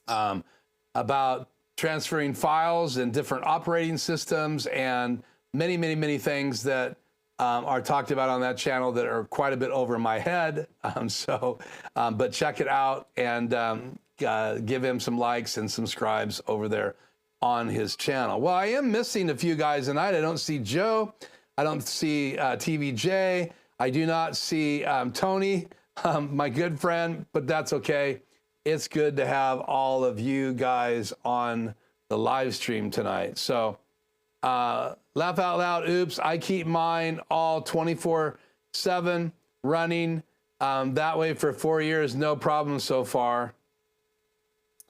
about transferring files and different operating systems and many things that are talked about on that channel that are quite a bit over my head. But check it out and give him some likes and some subscribes over there on his channel. Well, I am missing a few guys tonight. I don't see Joe. I don't see TVJ. I do not see Tony, my good friend, but that's okay. It's good to have all of you guys on the live stream tonight. So laugh out loud, oops, I keep mine all 24/7 running that way for 4 years, no problem so far.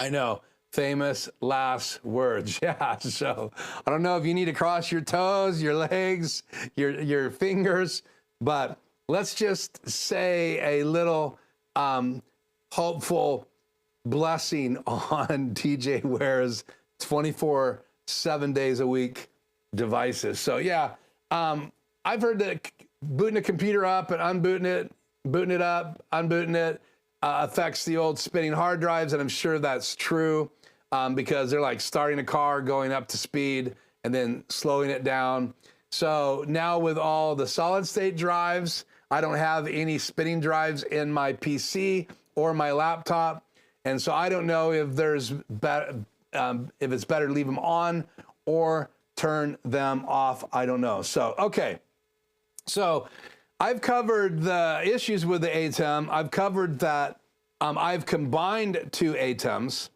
I know, famous last words. Yeah, so I don't know if you need to cross your toes, your legs, your fingers, but let's just say a little hopeful blessing on DJ Ware's 24/7 days a week devices. So yeah, I've heard that booting a computer up and unbooting it, booting it up, unbooting it affects the old spinning hard drives, and I'm sure that's true because they're like starting a car, going up to speed, and then slowing it down. So now with all the solid state drives, I don't have any spinning drives in my PC or my laptop. And so I don't know if there's if it's better to leave them on or turn them off. I don't know. So, okay. So I've covered the issues with the ATEM. I've covered that I've combined 2 ATEMs,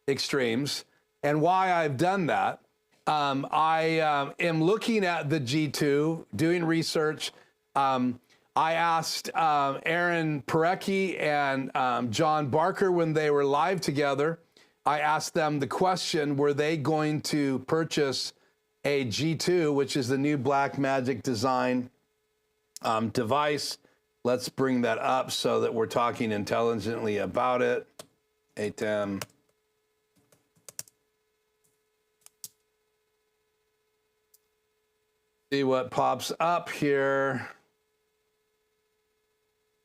extremes, and why I've done that. I am looking at the G2, doing research. I asked Aaron Parecki and John Barker when they were live together. I asked them the question, were they going to purchase a G2, which is the new Blackmagic design device. Let's bring that up so that we're talking intelligently about it. ATEM. See what pops up here.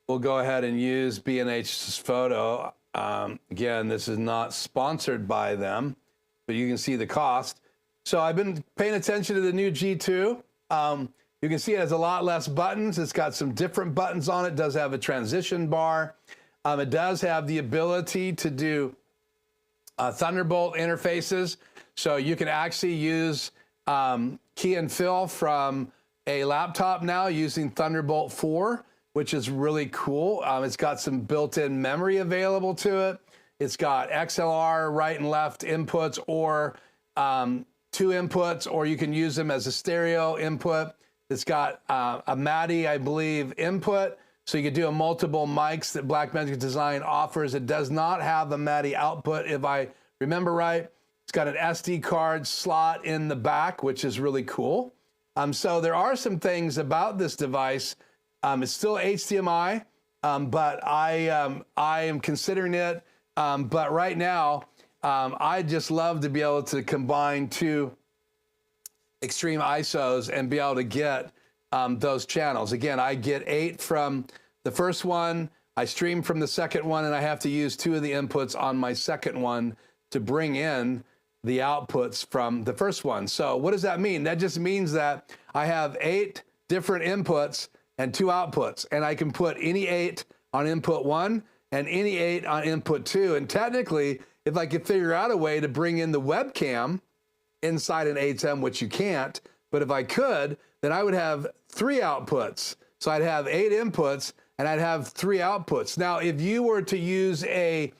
We'll go ahead and use B&H's photo. Again, this is not sponsored by them, but you can see the cost. So I've been paying attention to the new G2. You can see it has a lot less buttons. It's got some different buttons on it. It does have a transition bar. It does have the ability to do Thunderbolt interfaces. So you can actually use key and fill from a laptop now using Thunderbolt 4, which is really cool. It's got some built-in memory available to it. It's got XLR right and left inputs, or 2 inputs, or you can use them as a stereo input. It's got a MADI, I believe, input. So you could do a multiple mics that Blackmagic Design offers. It does not have a MADI output, if I remember right. It's got an SD card slot in the back, which is really cool. So there are some things about this device. It's still HDMI, but I am considering it. But right now, I just love to be able to combine 2 extreme ISOs and be able to get those channels. Again, I get 8 from the first one, I stream from the second one, and I have to use 2 of the inputs on my second one to bring in the outputs from the first one. So what does that mean? That just means that I have 8 different inputs and 2 outputs, and I can put any 8 on input 1 and any 8 on input 2. And technically, if I could figure out a way to bring in the webcam inside an ATEM, which you can't, but if I could, then I would have 3 outputs. So I'd have 8 inputs and I'd have 3 outputs. Now, if you were to use a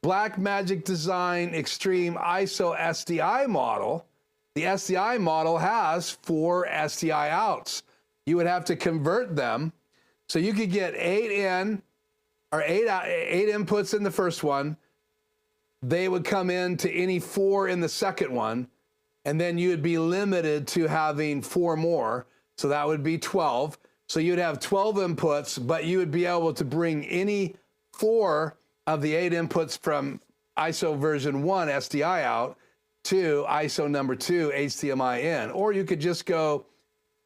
Blackmagic Design Extreme ISO SDI model, the SDI model has 4 SDI outs. You would have to convert them. So you could get 8 in, or 8 inputs in the first one. They would come in to any 4 in the second one. And then you would be limited to having 4 more. So that would be 12. So you'd have 12 inputs, but you would be able to bring any 4 of the 8 inputs from ISO version 1 SDI out to ISO number 2 HDMI in. Or you could just go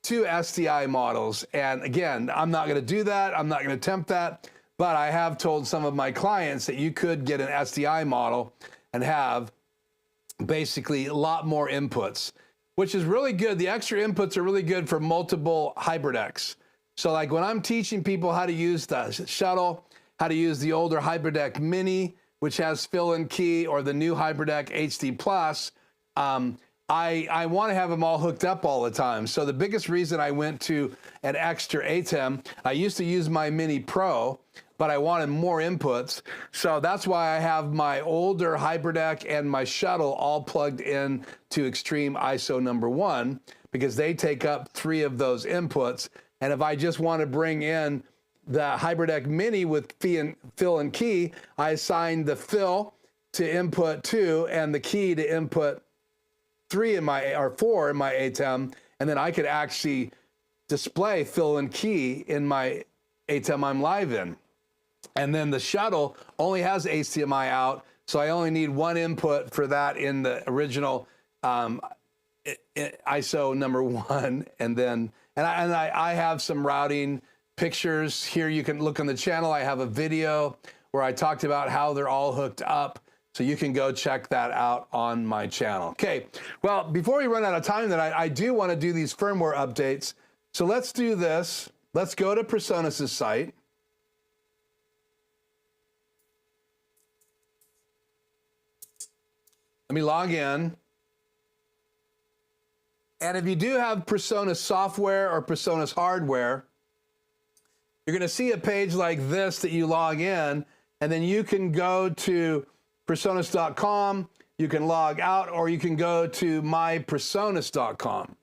2 SDI models. And again, I'm not going to do that. I'm not going to attempt that. But I have told some of my clients that you could get an SDI model and have basically a lot more inputs, which is really good. The extra inputs are really good for multiple HybridX. So like when I'm teaching people how to use the shuttle, how to use the older HybridX Mini, which has fill and key, or the new HybridX HD Plus, I want to have them all hooked up all the time. So the biggest reason I went to an extra ATEM, I used to use my Mini Pro, but I wanted more inputs. So that's why I have my older HybridX and my shuttle all plugged in to Extreme ISO number 1, because they take up 3 of those inputs. And if I just want to bring in the HybridX Mini with fill and key, I assign the fill to input 2 and the key to input 3 in my, or 4 in my ATEM, and then I could actually display fill and key in my ATEM I'm live in. And then the shuttle only has HDMI out, so I only need 1 input for that in the original ISO number 1. And then, I have some routing pictures here. You can look on the channel. I have a video where I talked about how they're all hooked up. So you can go check that out on my channel. Okay, well, before we run out of time, then I do want to do these firmware updates. So let's do this. Let's go to Presonus' site. Let me log in. And if you do have Presonus software or Presonus hardware, you're going to see a page like this that you log in, and then you can go to Presonus.com, you can log out, or you can go to mypresonus.com.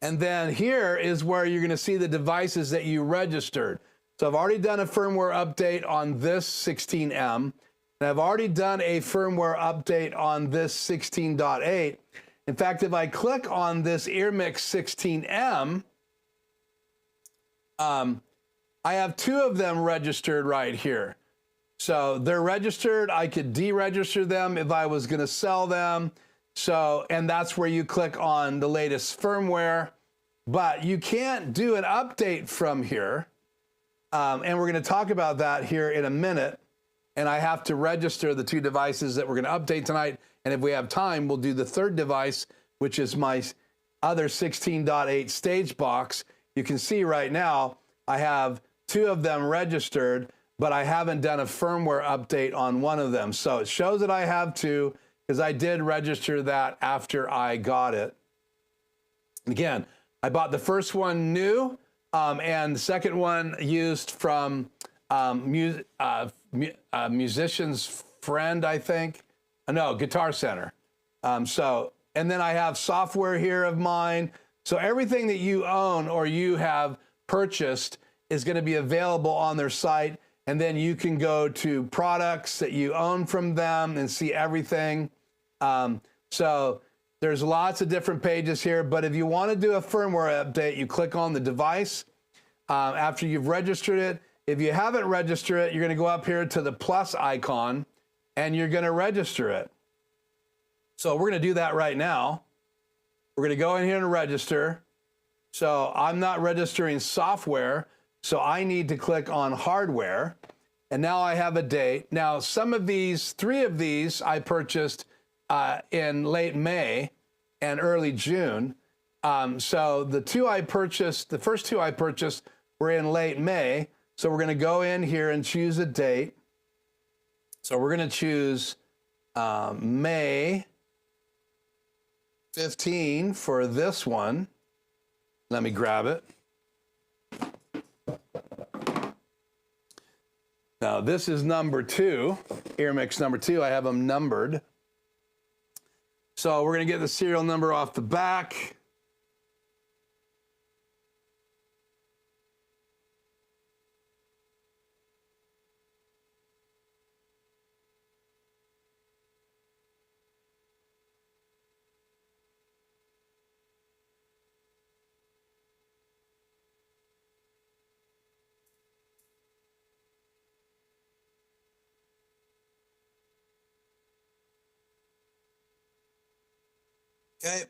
And then here is where you're going to see the devices that you registered. So I've already done a firmware update on this 16M, and I've already done a firmware update on this 16.8. In fact, if I click on this EarMix 16M, I have 2 of them registered right here. So they're registered. I could deregister them if I was going to sell them. So, and that's where you click on the latest firmware, but you can't do an update from here. And we're going to talk about that here in a minute. And I have to register the 2 devices that we're going to update tonight. And if we have time, we'll do the 3rd device, which is my other 16.8 stage box. You can see right now, I have 2 of them registered, but I haven't done a firmware update on one of them. So it shows that I have two, because I did register that after I got it. Again, I bought the first one new, and the second one used from Musician's Friend, I think. No, Guitar Center. And then I have software here of mine. So everything that you own or you have purchased is going to be available on their site. And then you can go to products that you own from them and see everything. So there's lots of different pages here, but if you want to do a firmware update, you click on the device after you've registered it. If you haven't registered it, you're going to go up here to the plus icon and you're going to register it. So we're going to do that right now. We're going to go in here and register. So I'm not registering software, so I need to click on hardware. And now I have a date. Now, some of these, 3 of these I purchased in late May and early June. So the 2 I purchased, the first 2 I purchased were in late May. So we're going to go in here and choose a date. So we're going to choose May 15 for this one. Let me grab it. Now this is number 2, EarMix number 2. I have them numbered. So we're going to get the serial number off the back. Okay,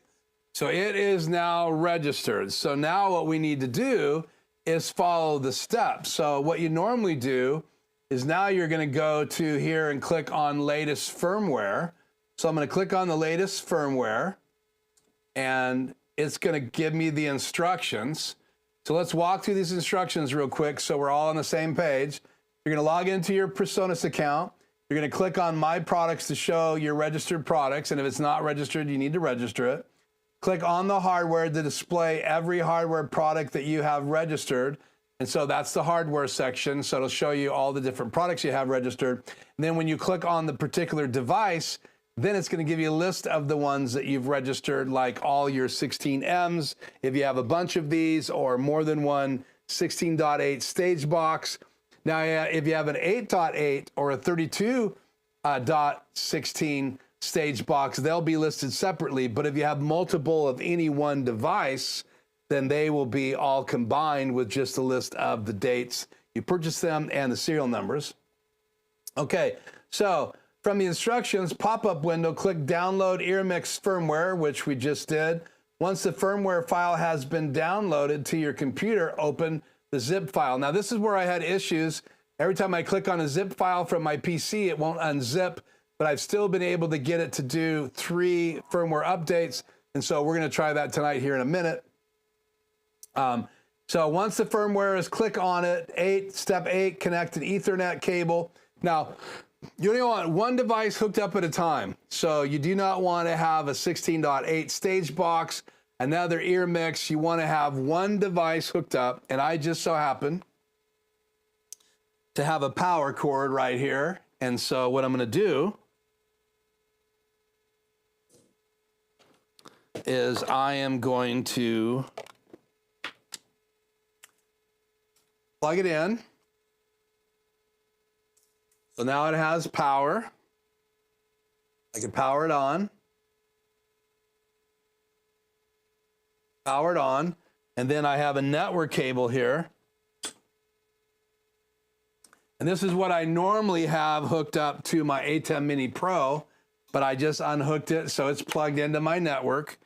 so it is now registered. So now what we need to do is follow the steps. So what you normally do is now you're going to go to here and click on latest firmware. So I'm going to click on the latest firmware and it's going to give me the instructions. So let's walk through these instructions real quick so we're all on the same page. You're going to log into your Presonus account. You're going to click on My Products to show your registered products, and if it's not registered, you need to register it. Click on the hardware to display every hardware product that you have registered, and so that's the hardware section, so it'll show you all the different products you have registered. And then when you click on the particular device, then it's going to give you a list of the ones that you've registered, like all your 16Ms, if you have a bunch of these, or more than one 16.8 stage box. Now, if you have an 8.8 or a 32.16 stage box, they'll be listed separately. But if you have multiple of any one device, then they will be all combined with just a list of the dates you purchased them and the serial numbers. Okay, so from the instructions pop-up window, click Download EarMix Firmware, which we just did. Once the firmware file has been downloaded to your computer, open the zip file. Now this is where I had issues. Every time I click on a zip file from my PC, it won't unzip, but I've still been able to get it to do 3 firmware updates. And so we're going to try that tonight here in a minute. So once the firmware is, click on it, step 8, connect an Ethernet cable. Now, you only want one device hooked up at a time. So you do not want to have a 16.8 stage box, another EarMix. You want to have one device hooked up, and I just so happen to have a power cord right here. And so what I'm going to do is I am going to plug it in. So now it has power. I can power it on. Power it on. And then I have a network cable here. And this is what I normally have hooked up to my ATEM Mini Pro, but I just unhooked it, so it's plugged into my network.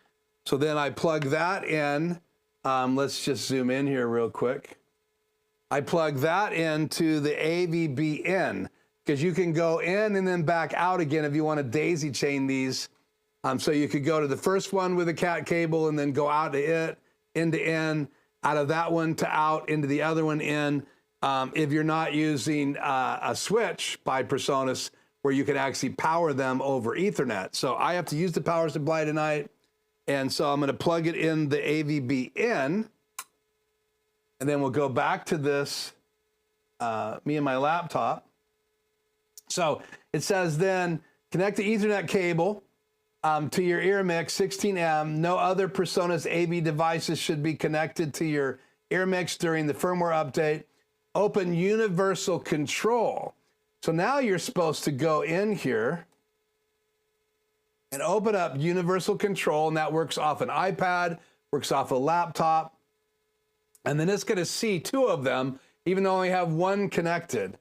So then I plug that in. Let's just zoom in here real quick. I plug that into the AVB in, because you can go in and then back out again if you want to daisy chain these. So you could go to the first one with a cat cable and then go out to it, in to in, out of that one to out, into the other one in. if you're not using a switch by Presonus where you can actually power them over Ethernet. So I have to use the power supply tonight. And so I'm going to plug it in the AVB in. And then we'll go back to this, me and my laptop. So it says then connect the Ethernet cable to your EarMix 16M. No other Presonus AV devices should be connected to your EarMix during the firmware update. Open universal control. So now you're supposed to go in here and open up universal control, and that works off an iPad, works off a laptop. And then it's going to see two of them, even though I only have one connected.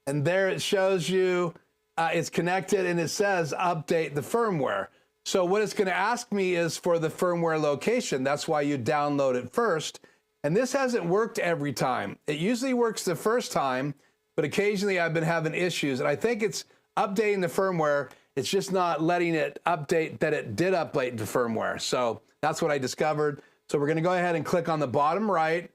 And there it shows you it's connected, and it says update the firmware. So what it's going to ask me is for the firmware location. That's why you download it first. And this hasn't worked every time. It usually works the first time, but occasionally I've been having issues. And I think it's updating the firmware. It's just not letting it update that it did update the firmware. So that's what I discovered. So we're going to go ahead and click on the bottom right.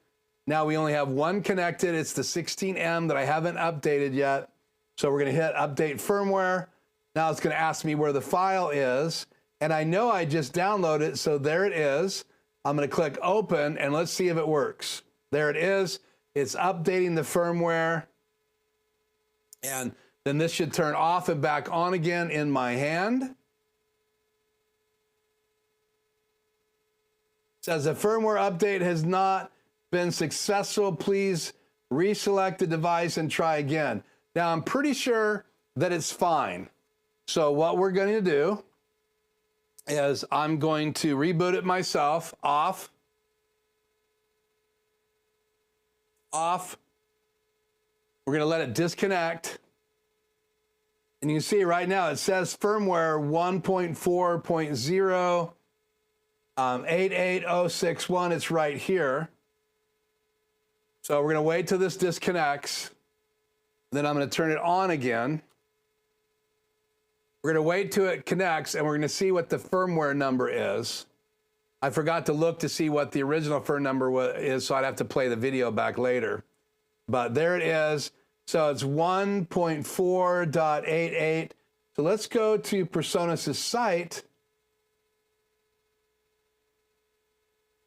Now we only have one connected. It's the 16M that I haven't updated yet. So we're going to hit update firmware. Now it's going to ask me where the file is. And I know I just downloaded it. So there it is. I'm going to click open and let's see if it works. There it is. It's updating the firmware. And then this should turn off and back on again in my hand. It says the firmware update has not been successful. Please reselect the device and try again. Now I'm pretty sure that it's fine. So what we're going to do is I'm going to reboot it myself. Off. We're going to let it disconnect. And you can see right now it says firmware 1.4.0 88061. It's right here. So we're going to wait till this disconnects. Then I'm going to turn it on again. We're going to wait till it connects, and we're going to see what the firmware number is. I forgot to look to see what the original firmware number is, so I'd have to play the video back later. But there it is. So it's 1.4.88. So let's go to Presonus' site.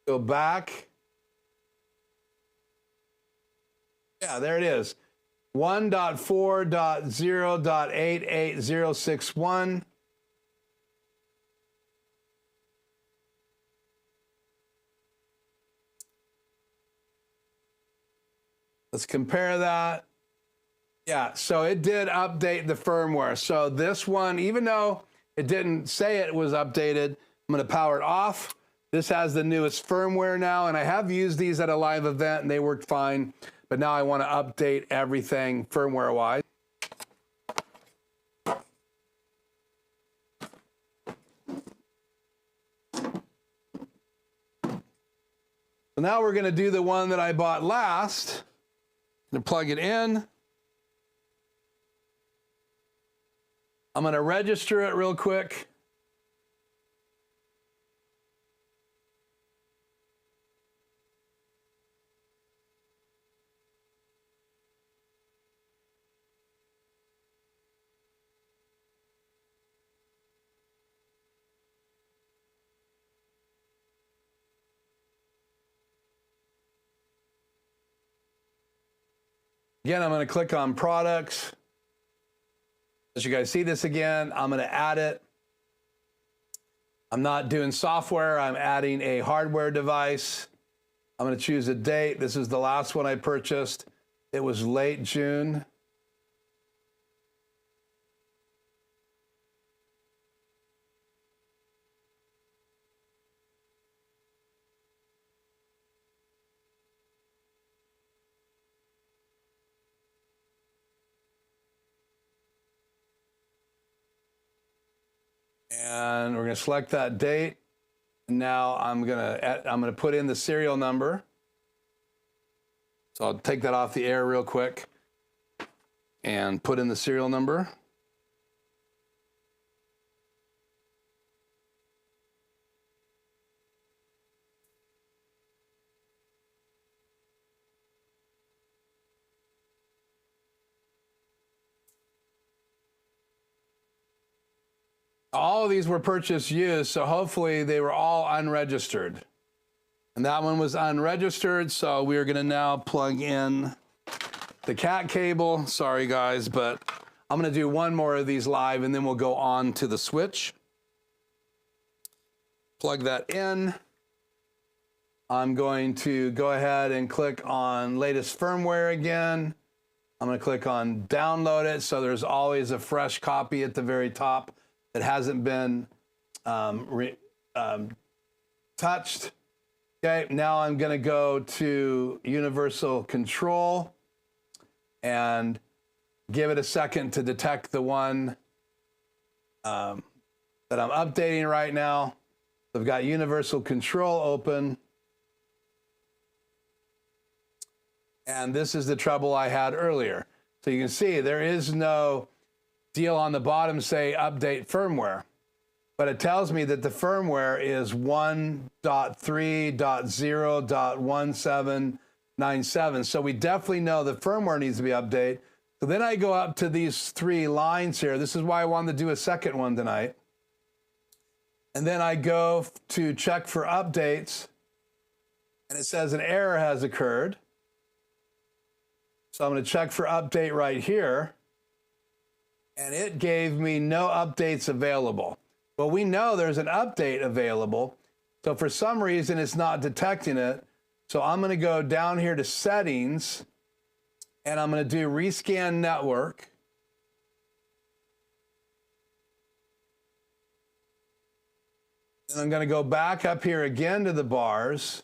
Go back. Yeah, there it is. 1.4.0.88061. Let's compare that. Yeah, so it did update the firmware. So this one, even though it didn't say it was updated, I'm going to power it off. This has the newest firmware now, and I have used these at a live event, and they worked fine. But now I want to update everything firmware-wise. So now we're going to do the one that I bought last. I'm going to plug it in. I'm going to register it real quick. Again, I'm going to click on products. As you guys see this again, I'm going to add it. I'm not doing software. I'm adding a hardware device. I'm going to choose a date. This is the last one I purchased. It was late June. And we're going to select that date. Now I'm going to put in the serial number. So I'll take that off the air real quick and put in the serial number. All of these were purchased used, so hopefully they were all unregistered. And that one was unregistered, so we are gonna now plug in the cat cable. Sorry guys, but I'm gonna do one more of these live and then we'll go on to the switch. Plug that in. I'm going to go ahead and click on latest firmware again. I'm gonna click on download it, so there's always a fresh copy at the very top that hasn't been touched. Okay, now I'm gonna go to universal control and give it a second to detect the one that I'm updating right now. I've got universal control open. And this is the trouble I had earlier. So you can see there is no deal on the bottom say update firmware, but it tells me that the firmware is 1.3.0.1797. So we definitely know the firmware needs to be updated. So then I go up to these 3 lines here. This is why I wanted to do a second one tonight. And then I go to check for updates, and it says an error has occurred. So I'm going to check for update right here, and it gave me no updates available. Well, we know there's an update available, so for some reason it's not detecting it. So I'm going to go down here to settings, and I'm going to do rescan network. And I'm going to go back up here again to the bars.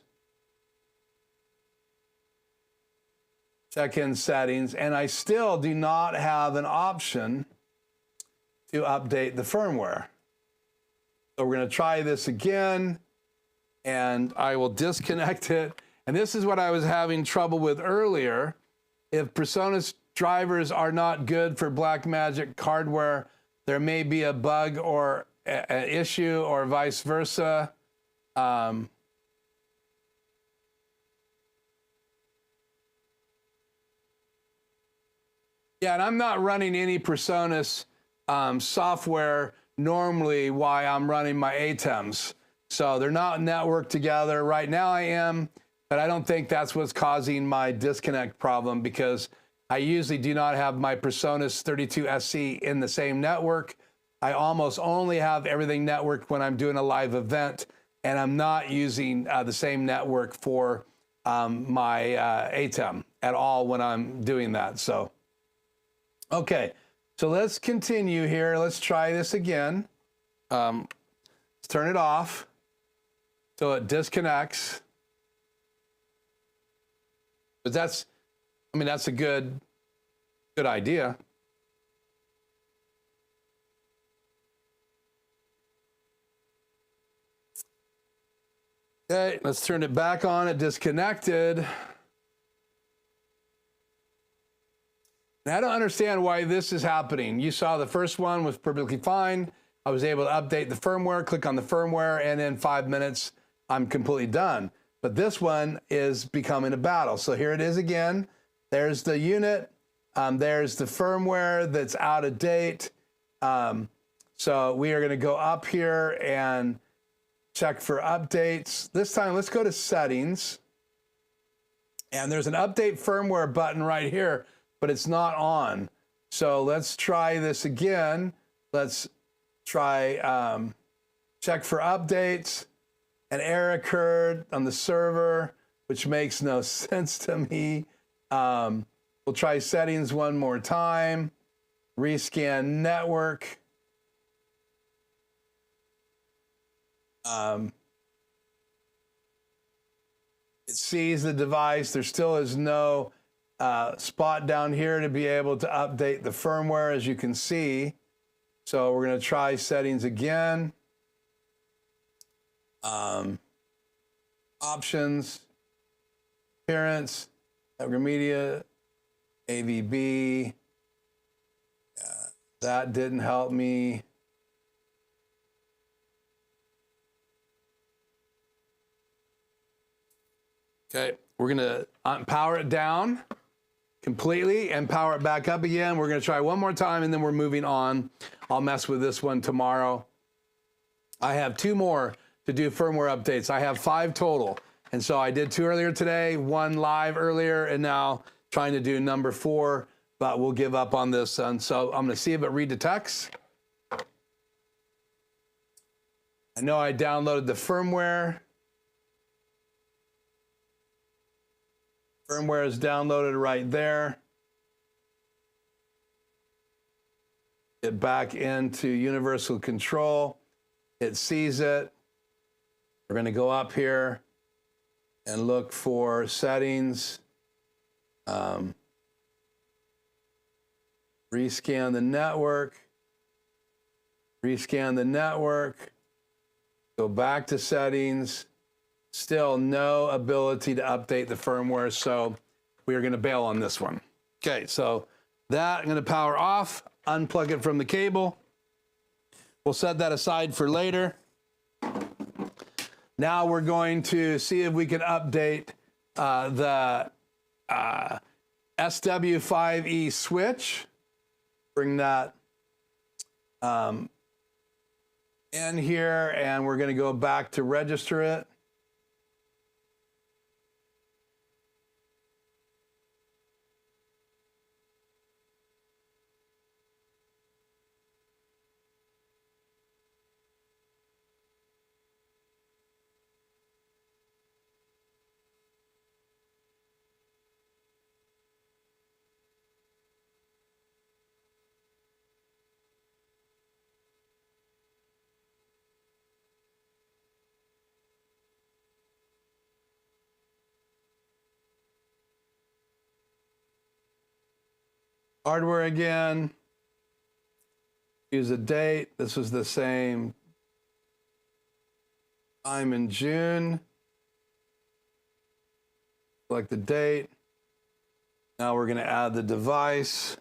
Check in settings, and I still do not have an option to update the firmware. So we're going to try this again, and I will disconnect it. And this is what I was having trouble with earlier. If Presonus drivers are not good for Blackmagic hardware, there may be a bug or an issue or vice versa. Yeah, and I'm not running any Presonus software normally while I'm running my ATEMs. So they're not networked together. Right now I am, but I don't think that's what's causing my disconnect problem, because I usually do not have my Presonus 32SC in the same network. I almost only have everything networked when I'm doing a live event, and I'm not using the same network for my ATEM at all when I'm doing that. So. Okay, so let's continue here. Let's try this again. Let's turn it off so it disconnects. But that's, I mean, that's a good idea. Okay, let's turn it back on. It disconnected. And I don't understand why this is happening. You saw the first one was perfectly fine. I was able to update the firmware, click on the firmware, and in 5 minutes, I'm completely done. But this one is becoming a battle. So here it is again. There's the unit. There's the firmware that's out of date. So we are going to go up here and check for updates. This time, let's go to settings. And there's an update firmware button right here, but it's not on. So let's try this again. Let's try check for updates. An error occurred on the server, which makes no sense to me. We'll try settings one more time. Rescan network. It sees the device. There still is no spot down here to be able to update the firmware, as you can see. So we're going to try settings again. Options, appearance, network media, AVB. That didn't help me. Okay, we're going to power it down completely and power it back up again. We're going to try one more time, and then we're moving on. I'll mess with this one tomorrow. I have 2 more to do firmware updates. I have 5 total. And so I did 2 earlier today, 1 live earlier, and now trying to do number 4, but we'll give up on this. And so I'm gonna see if it redetects. I know I downloaded the firmware. Firmware is downloaded right there. Get back into universal control. It sees it. We're going to go up here and look for settings. Rescan the network. Rescan the network. Go back to settings. Still no ability to update the firmware, so we are going to bail on this one. Okay, so that I'm going to power off, unplug it from the cable. We'll set that aside for later. Now we're going to see if we can update the SW5E Switch. Bring that in here, and we're going to go back to register it. Hardware again. Use a date. This was the same time in June. Select the date. Now we're going to add the device.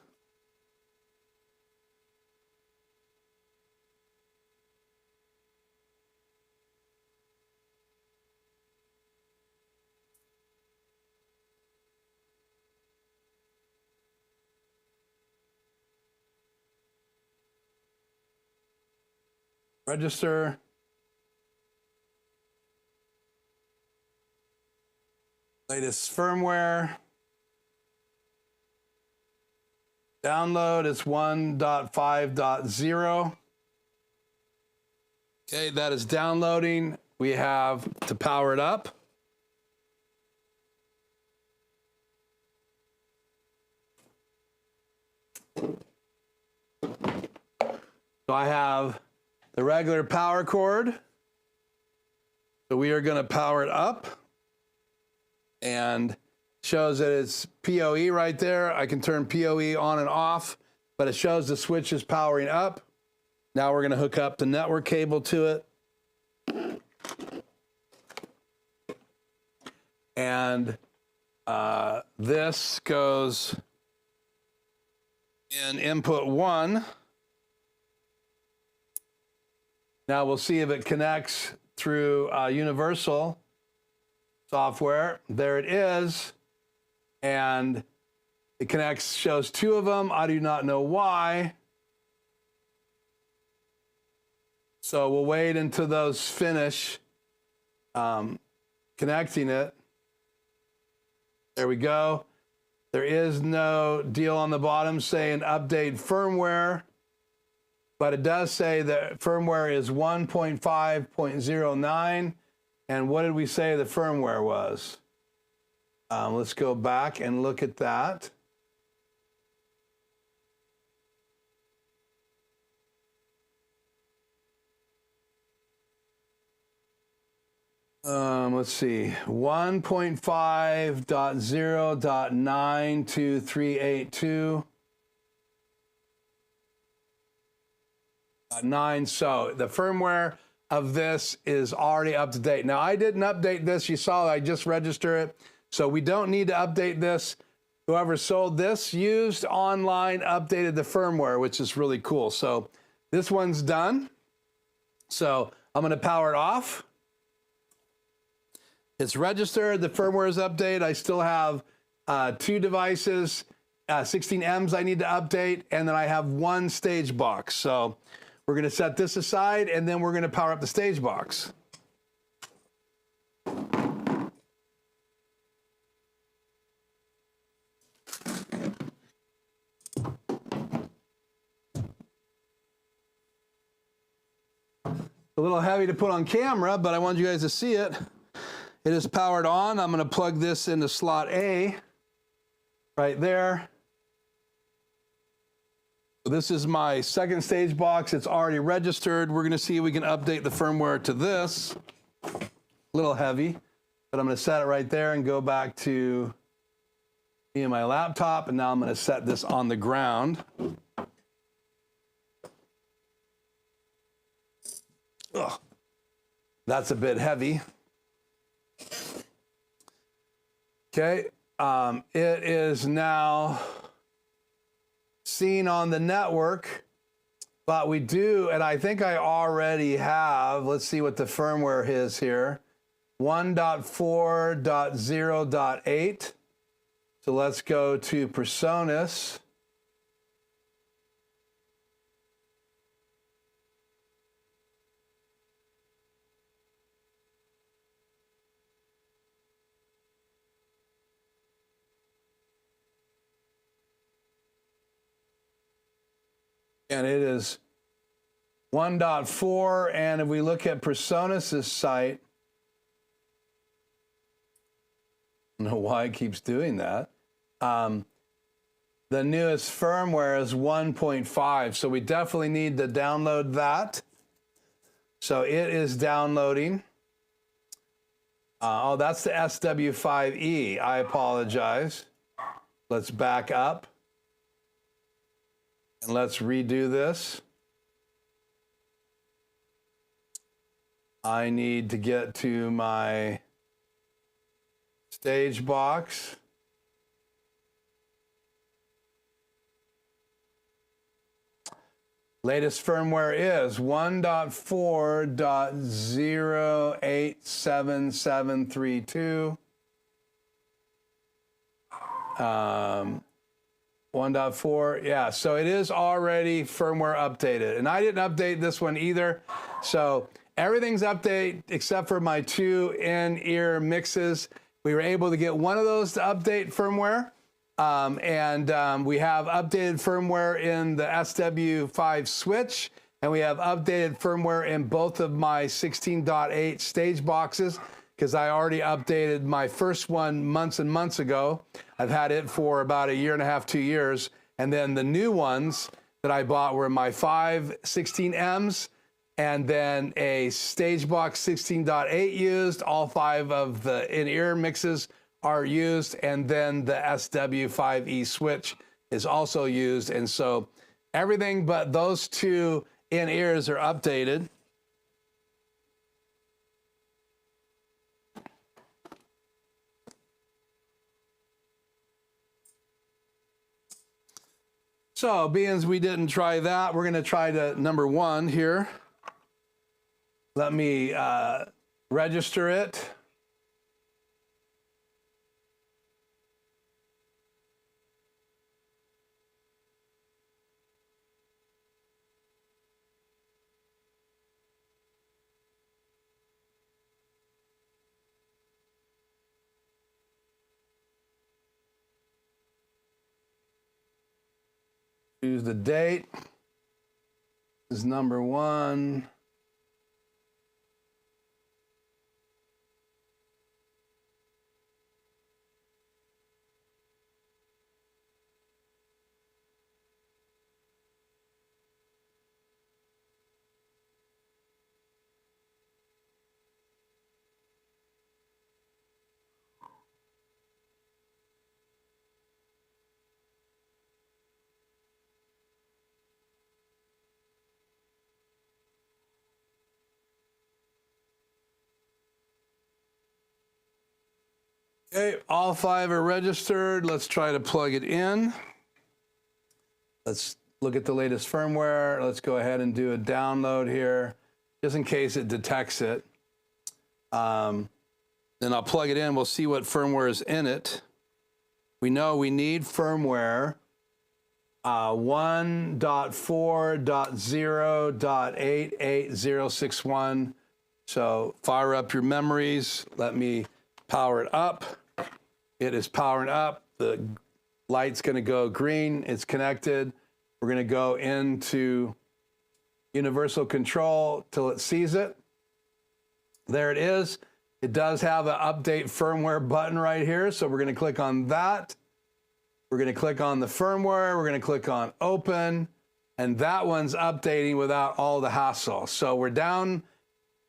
Register. Latest firmware. Download is 1.5.0. Okay, that is downloading. We have to power it up. So I have the regular power cord. So we are going to power it up, and shows that it's PoE right there. I can turn PoE on and off, but it shows the switch is powering up. Now we're going to hook up the network cable to it. And this goes in input 1. Now we'll see if it connects through universal software. There it is. And it connects, shows 2 of them. I do not know why. So we'll wait until those finish connecting it. There we go. There is no deal on the bottom saying update firmware, but it does say that firmware is 1.5.09. And what did we say the firmware was? Let's go back and look at that. Let's see, 1.5.0.92382. 9. So the firmware of this is already up to date. Now I didn't update this. You saw I just registered it. So we don't need to update this. Whoever sold this used online updated the firmware, which is really cool. So this one's done. So I'm going to power it off. It's registered. The firmware is updated. I still have 2 devices, 16Ms I need to update, and then I have 1 stage box. So We're going to set this aside, and then we're going to power up the stage box. A little heavy to put on camera, but I wanted you guys to see it. It is powered on. I'm going to plug this into slot A right there. So this is my second stage box. It's already registered. We're going to see if we can update the firmware to this. A little heavy, but I'm going to set it right there and go back to me and my laptop. And now I'm going to set this on the ground. Ugh, that's a bit heavy. Okay, it is now seen on the network, but we do, and I think I already have, let's see what the firmware is here, 1.4.0.8. So let's go to Presonus. And it is 1.4, and if we look at Presonus' site, I don't know why it keeps doing that. The newest firmware is 1.5, so we definitely need to download that. So it is downloading. Oh, that's the SW5E. I apologize. Let's back up. And let's redo this. I need to get to my stage box. Latest firmware is 1.4.0877732. 1.4, yeah, so it is already firmware updated. And I didn't update this one either. So everything's updated except for my two in-ear mixes. We were able to get one of those to update firmware. We have updated firmware in the SW5 Switch, and we have updated firmware in both of my 16.8 stage boxes, because I already updated my first one months and months ago. I've had it for about 1.5 years, 2 years. And then the new ones that I bought were my 5 16Ms, and then a stage box 16.8 used. All 5 of the in-ear mixes are used, and then the SW5E Switch is also used. And so everything but those 2 in-ears are updated. So, being as we didn't try that, we're going to try the number 1 here. Let me register it. Choose the date. This is number 1. Okay, all 5 are registered. Let's try to plug it in. Let's look at the latest firmware. Let's go ahead and do a download here, just in case it detects it. Then I'll plug it in. We'll see what firmware is in it. We know we need firmware 1.4.0.88061. So fire up your memories. Let me power it up. It is powering up. The light's going to go green. It's connected. We're going to go into universal control till it sees it. There it is. It does have an update firmware button right here. So we're going to click on that. We're going to click on the firmware. We're going to click on open. And that one's updating without all the hassle. So we're down.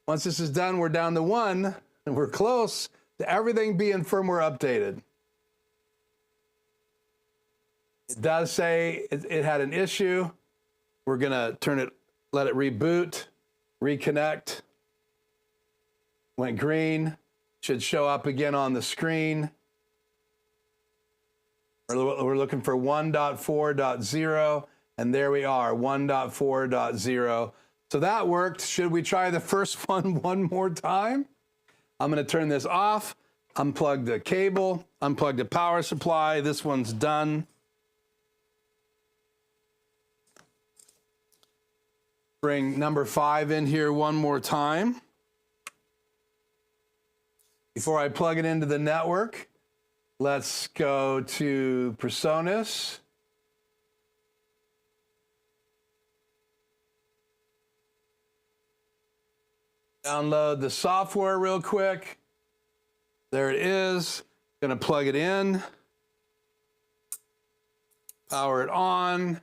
Once this is done, we're down to 1. And we're close to everything being firmware updated. It does say it had an issue. We're going to let it reboot, reconnect. Went green. Should show up again on the screen. We're looking for 1.4.0, and there we are, 1.4.0. So that worked. Should we try the first one more time? I'm going to turn this off, unplug the cable, unplug the power supply. This one's done. Bring number 5 in here one more time. Before I plug it into the network, let's go to Presonus. Download the software real quick. There it is. Gonna plug it in. Power it on.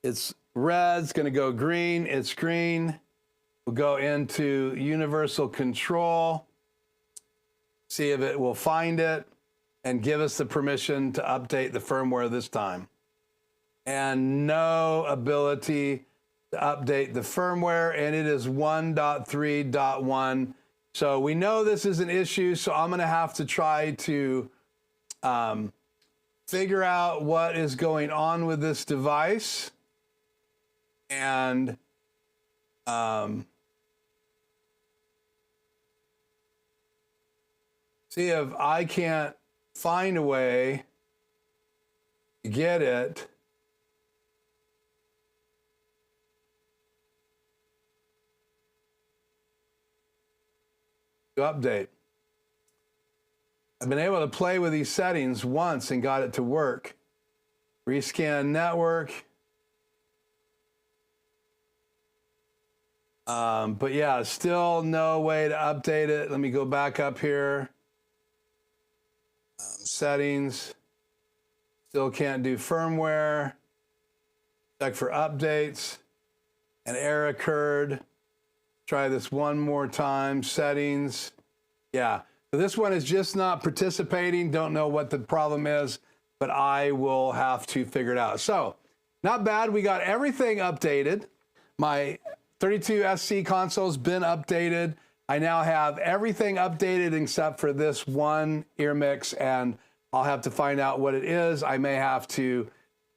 It's red, it's gonna go green, it's green. We'll go into universal control. See if it will find it and give us the permission to update the firmware this time. And no ability to update the firmware, and it is 1.3.1. So we know this is an issue, so I'm gonna have to try to figure out what is going on with this device and see if I can't find a way to get it to update. I've been able to play with these settings once and got it to work. Rescan network. But yeah, still no way to update it. Let me go back up here. Settings. Still can't do firmware. Check for updates. An error occurred. Try this one more time. Settings. Yeah. So this one is just not participating. Don't know what the problem is, but I will have to figure it out. So not bad. We got everything updated. My 32SC console's been updated. I now have everything updated except for this one EarMix, and I'll have to find out what it is. I may have to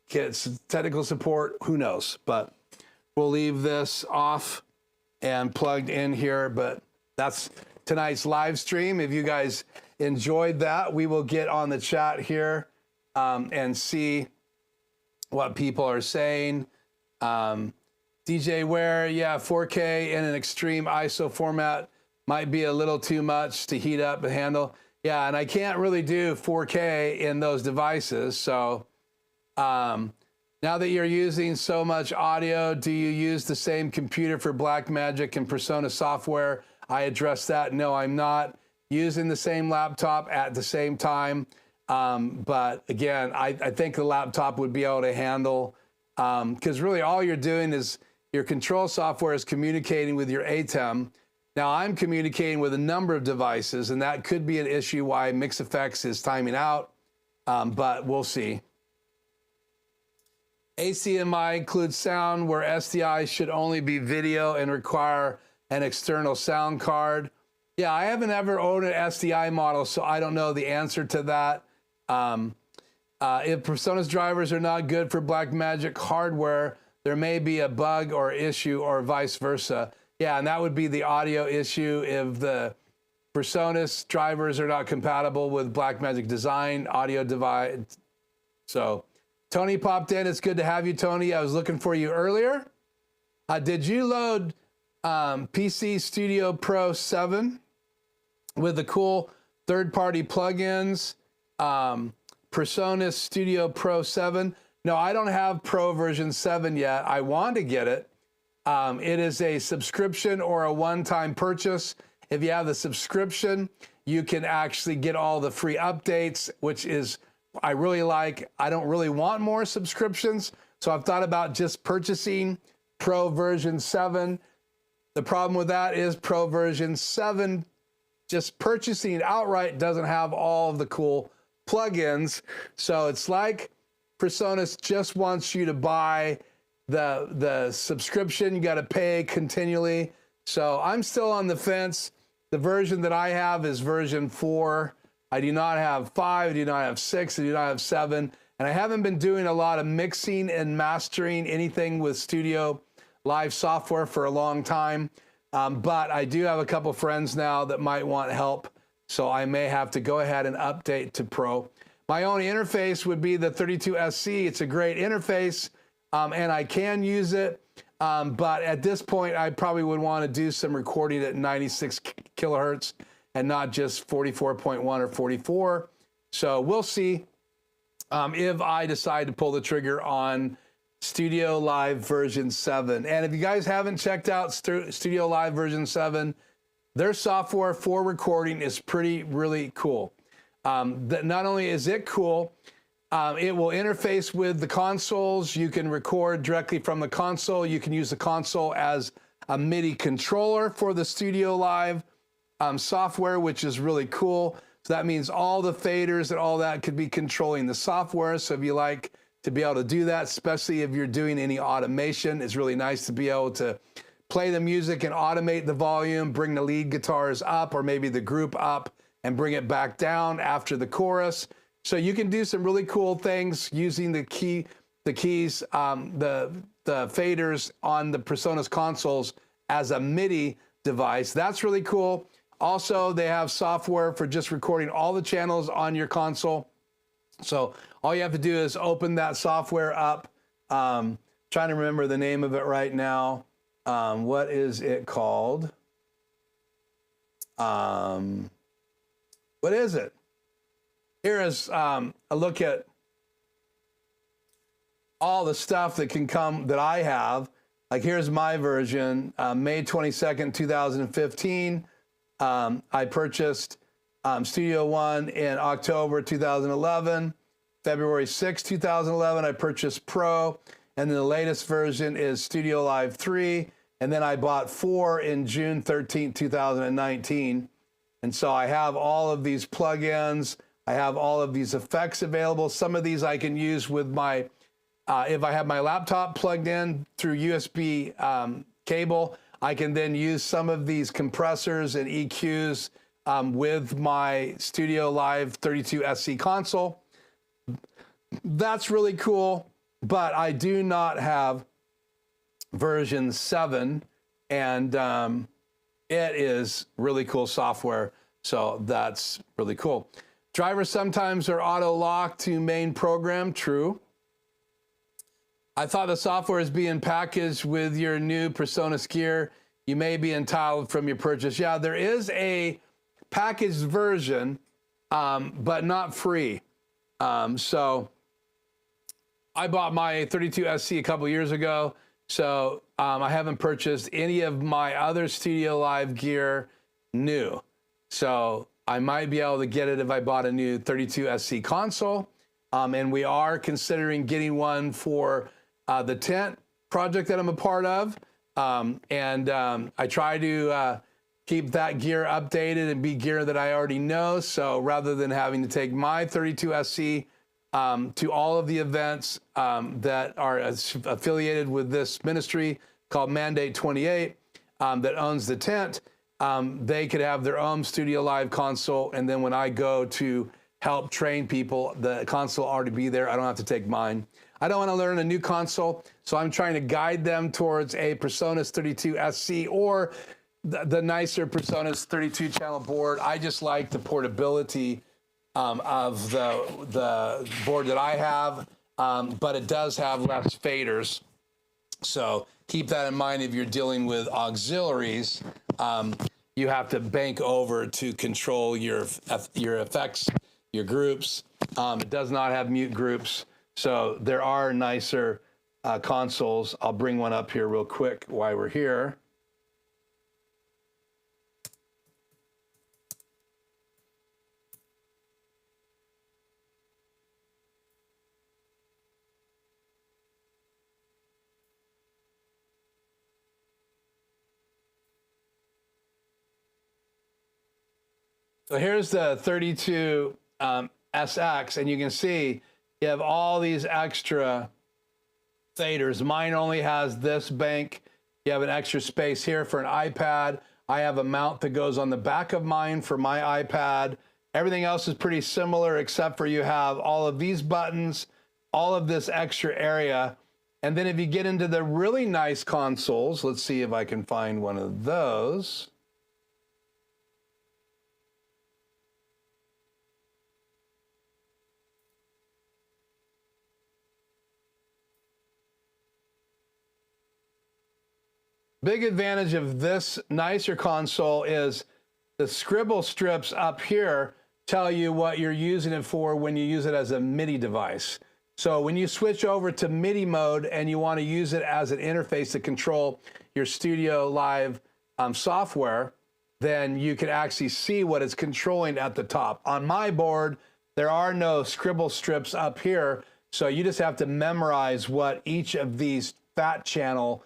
get some technical support. Who knows? But we'll leave this off and plugged in here. But that's tonight's live stream. If you guys enjoyed that, we will get on the chat here and see what people are saying. DJ Ware, yeah, 4K in an extreme ISO format might be a little too much to heat up and handle. Yeah, and I can't really do 4K in those devices. So now that you're using so much audio, do you use the same computer for Blackmagic and Presonus software? I addressed that. No, I'm not using the same laptop at the same time. But again, I think the laptop would be able to handle, because really all you're doing is your control software is communicating with your ATEM. Now I'm communicating with a number of devices, and that could be an issue why MixFX is timing out, but we'll see. ACMI includes sound where SDI should only be video and require an external sound card. Yeah, I haven't ever owned an SDI model, so I don't know the answer to that. If Presonus drivers are not good for Blackmagic hardware, there may be a bug or issue or vice versa. Yeah, and that would be the audio issue if the Presonus drivers are not compatible with Blackmagic design audio device. So Tony popped in. It's good to have you, Tony. I was looking for you earlier. Did you load PC Studio Pro 7 with the cool third-party plugins? Presonus Studio Pro 7. No, I don't have Pro version 7 yet. I want to get it. It is a subscription or a one-time purchase. If you have the subscription, you can actually get all the free updates, which is I really like. I don't really want more subscriptions, so I've thought about just purchasing Pro version 7. The problem with that is Pro version 7, just purchasing it outright doesn't have all of the cool plugins. So it's like Presonus just wants you to buy the subscription. You got to pay continually. So I'm still on the fence. The version that I have is version 4. I do not have 5, I do not have 6, I do not have 7. And I haven't been doing a lot of mixing and mastering anything with Studio Live software for a long time. But I do have a couple friends now that might want help. So I may have to go ahead and update to Pro. My only interface would be the 32SC. It's a great interface, and I can use it. But at this point, I probably would want to do some recording at 96 kilohertz and not just 44.1 or 44. So we'll see if I decide to pull the trigger on Studio Live version 7. And if you guys haven't checked out Studio Live version 7, their software for recording is really cool. Not only is it cool, it will interface with the consoles. You can record directly from the console. You can use the console as a MIDI controller for the Studio Live software, which is really cool. So that means all the faders and all that could be controlling the software. So if you like to be able to do that, especially if you're doing any automation, it's really nice to be able to play the music and automate the volume, bring the lead guitars up or maybe the group up and bring it back down after the chorus. So you can do some really cool things using the keys, the faders on the Presonus consoles as a MIDI device. That's really cool. Also, they have software for just recording all the channels on your console. So all you have to do is open that software up. Trying to remember the name of it right now. What is it called? What is it? Here is a look at all the stuff that can come that I have. Like here's my version, May 22nd, 2015. I purchased Studio One in October 2011. February 6, 2011, I purchased Pro. And then the latest version is Studio Live 3. And then I bought 4 in June 13, 2019. And so I have all of these plugins. I have all of these effects available. Some of these I can use with my, if I have my laptop plugged in through USB cable, I can then use some of these compressors and EQs with my Studio Live 32SC console. That's really cool, but I do not have version 7, and it is really cool software, so that's really cool. Drivers sometimes are auto-locked to main program, true. I thought the software is being packaged with your new Presonus gear. You may be entitled from your purchase. Yeah, there is a packaged version, but not free. So I bought my 32SC a couple years ago, so I haven't purchased any of my other Studio Live gear new. So I might be able to get it if I bought a new 32SC console. And we are considering getting one for the tent project that I'm a part of. I try to keep that gear updated and be gear that I already know. So rather than having to take my 32SC to all of the events that are affiliated with this ministry called Mandate 28 that owns the tent, they could have their own Studio Live console. And then when I go to help train people, the console already be there. I don't have to take mine. I don't want to learn a new console, so I'm trying to guide them towards a Presonus 32SC or the nicer Presonus 32 channel board. I just like the portability of the board that I have but it does have less faders. So keep that in mind if you're dealing with auxiliaries. You have to bank over to control your effects, your groups. It does not have mute groups. So there are nicer consoles. I'll bring one up here real quick while we're here. So here's the 32 SX, and you can see you have all these extra faders. Mine only has this bank. You have an extra space here for an iPad. I have a mount that goes on the back of mine for my iPad. Everything else is pretty similar, except for you have all of these buttons, all of this extra area. And then if you get into the really nice consoles, let's see if I can find one of those. Big advantage of this nicer console is the scribble strips up here tell you what you're using it for when you use it as a MIDI device. So when you switch over to MIDI mode and you want to use it as an interface to control your Studio Live software, then you can actually see what it's controlling at the top. On my board, there are no scribble strips up here, so you just have to memorize what each of these fat channel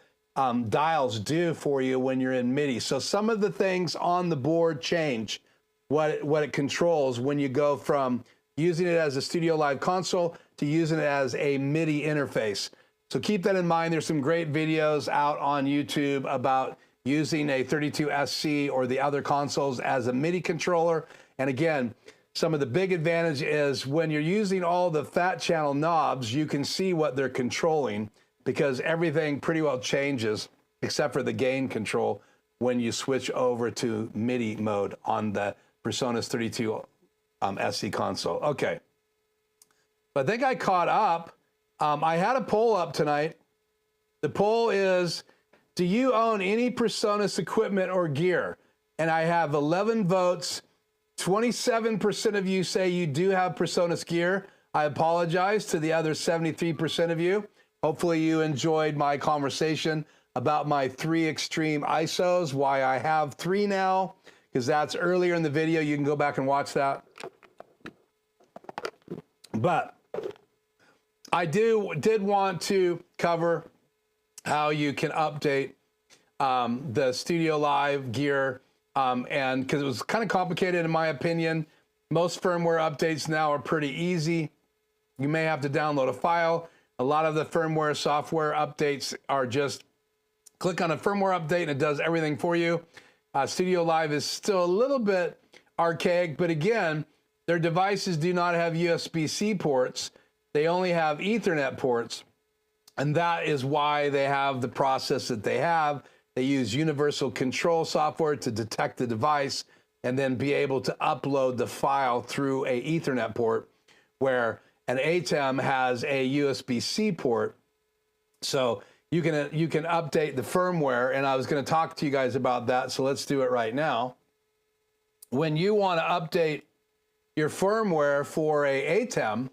dials do for you when you're in MIDI. So some of the things on the board change what it controls when you go from using it as a Studio Live console to using it as a MIDI interface. So keep that in mind. There's some great videos out on YouTube about using a 32SC or the other consoles as a MIDI controller. And again, some of the big advantage is when you're using all the fat channel knobs, you can see what they're controlling, because everything pretty well changes except for the gain control when you switch over to MIDI mode on the Presonus 32 SC console. Okay, but I think I caught up. I had a poll up tonight. The poll is, do you own any Presonus equipment or gear? And I have 11 votes. 27% of you say you do have Presonus gear. I apologize to the other 73% of you. Hopefully you enjoyed my conversation about my 3 extreme ISOs, why I have 3 now, because that's earlier in the video. You can go back and watch that. But I did want to cover how you can update the Studio Live gear, and because it was kind of complicated in my opinion. Most firmware updates now are pretty easy. You may have to download a file. A lot of the firmware software updates are just click on a firmware update and it does everything for you. Studio Live is still a little bit archaic, but again, their devices do not have USB-C ports. They only have Ethernet ports, and that is why they have the process that they have. They use universal control software to detect the device and then be able to upload the file through a Ethernet port, where an ATEM has a USB-C port. So you can update the firmware, and I was going to talk to you guys about that, so let's do it right now. When you want to update your firmware for a ATEM,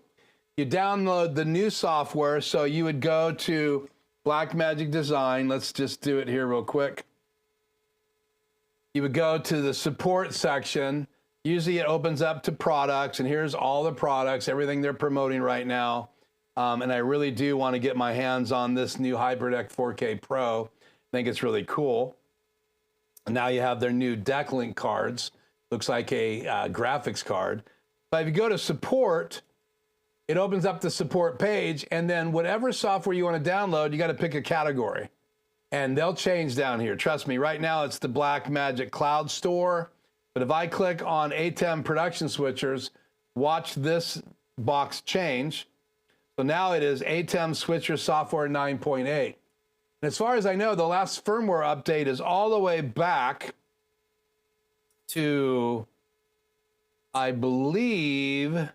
you download the new software. So you would go to Blackmagic Design. Let's just do it here real quick. You would go to the support section. Usually it opens up to products, and here's all the products, everything they're promoting right now. And I really do want to get my hands on this new HyperDeck 4K Pro. I think it's really cool. And now you have their new DeckLink cards. Looks like a graphics card. But if you go to support, it opens up the support page, and then whatever software you want to download, you got to pick a category. And they'll change down here. Trust me, right now it's the Blackmagic Cloud Store. But if I click on ATEM production switchers, watch this box change. So now it is ATEM switcher software 9.8. And as far as I know, the last firmware update is all the way back to, I believe,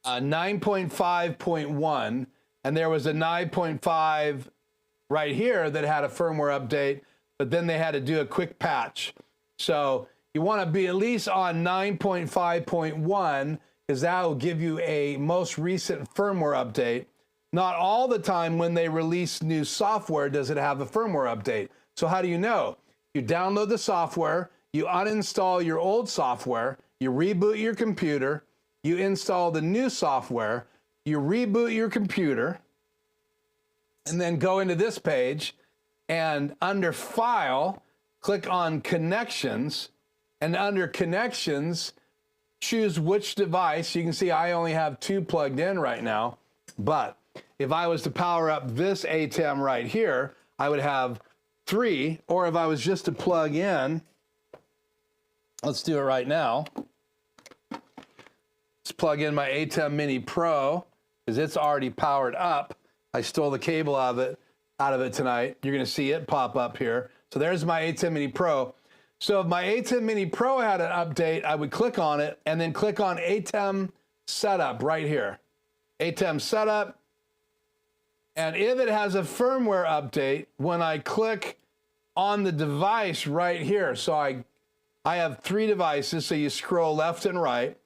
9.5.1, and there was a 9.5 right here that had a firmware update, but then they had to do a quick patch. So you want to be at least on 9.5.1 because that will give you a most recent firmware update. Not all the time when they release new software does it have a firmware update. So how do you know? You download the software, you uninstall your old software, you reboot your computer, you install the new software, you reboot your computer, and then go into this page, and under File, click on Connections, and under Connections, choose which device. You can see I only have 2 plugged in right now, but if I was to power up this ATEM right here, I would have 3, or if I was just to plug in, let's do it right now. Let's plug in my ATEM Mini Pro, because it's already powered up. I stole the cable out of it tonight. You're gonna see it pop up here. So there's my ATEM Mini Pro. So if my ATEM Mini Pro had an update, I would click on it and then click on ATEM Setup right here. ATEM Setup. And if it has a firmware update, when I click on the device right here, so I have 3 devices, so you scroll left and right.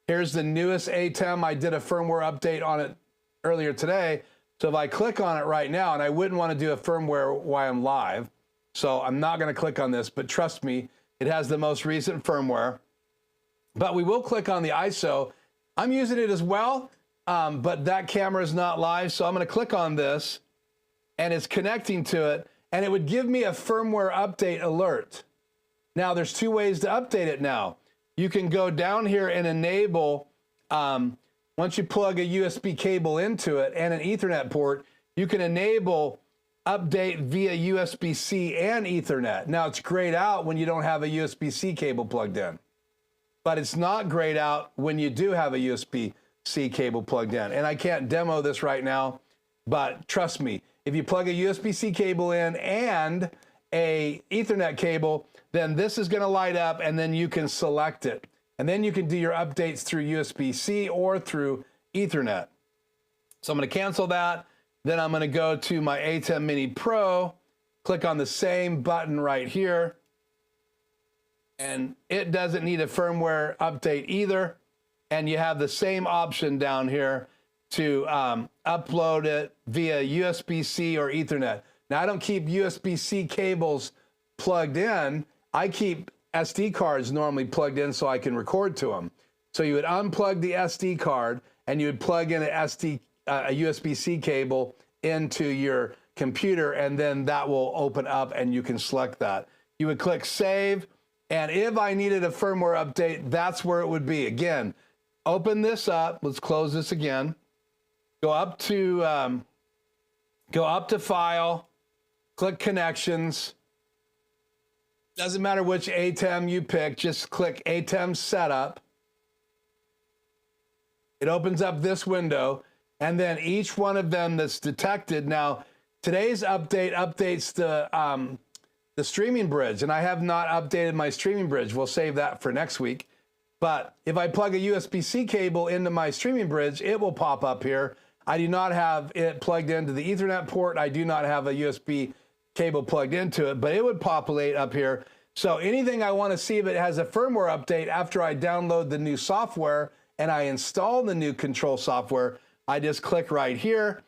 Here's the newest ATEM. I did a firmware update on it earlier today. So if I click on it right now, and I wouldn't want to do a firmware while I'm live, so I'm not going to click on this, but trust me, it has the most recent firmware. But we will click on the ISO. I'm using it as well, but that camera is not live, so I'm going to click on this, and it's connecting to it, and it would give me a firmware update alert. Now, there's 2 ways to update it now. You can go down here and enable, once you plug a USB cable into it and an Ethernet port, you can enable update via USB-C and Ethernet. Now, it's grayed out when you don't have a USB-C cable plugged in, but it's not grayed out when you do have a USB-C cable plugged in. And I can't demo this right now, but trust me, if you plug a USB-C cable in and a Ethernet cable, then this is going to light up, and then you can select it. And then you can do your updates through USB-C or through Ethernet. So I'm going to cancel that. Then I'm going to go to my ATEM Mini Pro, click on the same button right here. And it doesn't need a firmware update either. And you have the same option down here to upload it via USB-C or Ethernet. Now, I don't keep USB-C cables plugged in. I keep SD cards normally plugged in so I can record to them. So you would unplug the SD card and you would plug in a USB-C cable into your computer, and then that will open up and you can select that. You would click Save, and if I needed a firmware update, that's where it would be. Again, open this up. Let's close this again. Go up to File, click Connections. Doesn't matter which ATEM you pick, just click ATEM Setup. It opens up this window, and then each one of them that's detected. Now, today's update updates the streaming bridge, and I have not updated my streaming bridge. We'll save that for next week. But if I plug a USB-C cable into my streaming bridge, it will pop up here. I do not have it plugged into the Ethernet port. I do not have a USB cable plugged into it, but it would populate up here. So anything I want to see if it has a firmware update after I download the new software and I install the new control software, I just click right here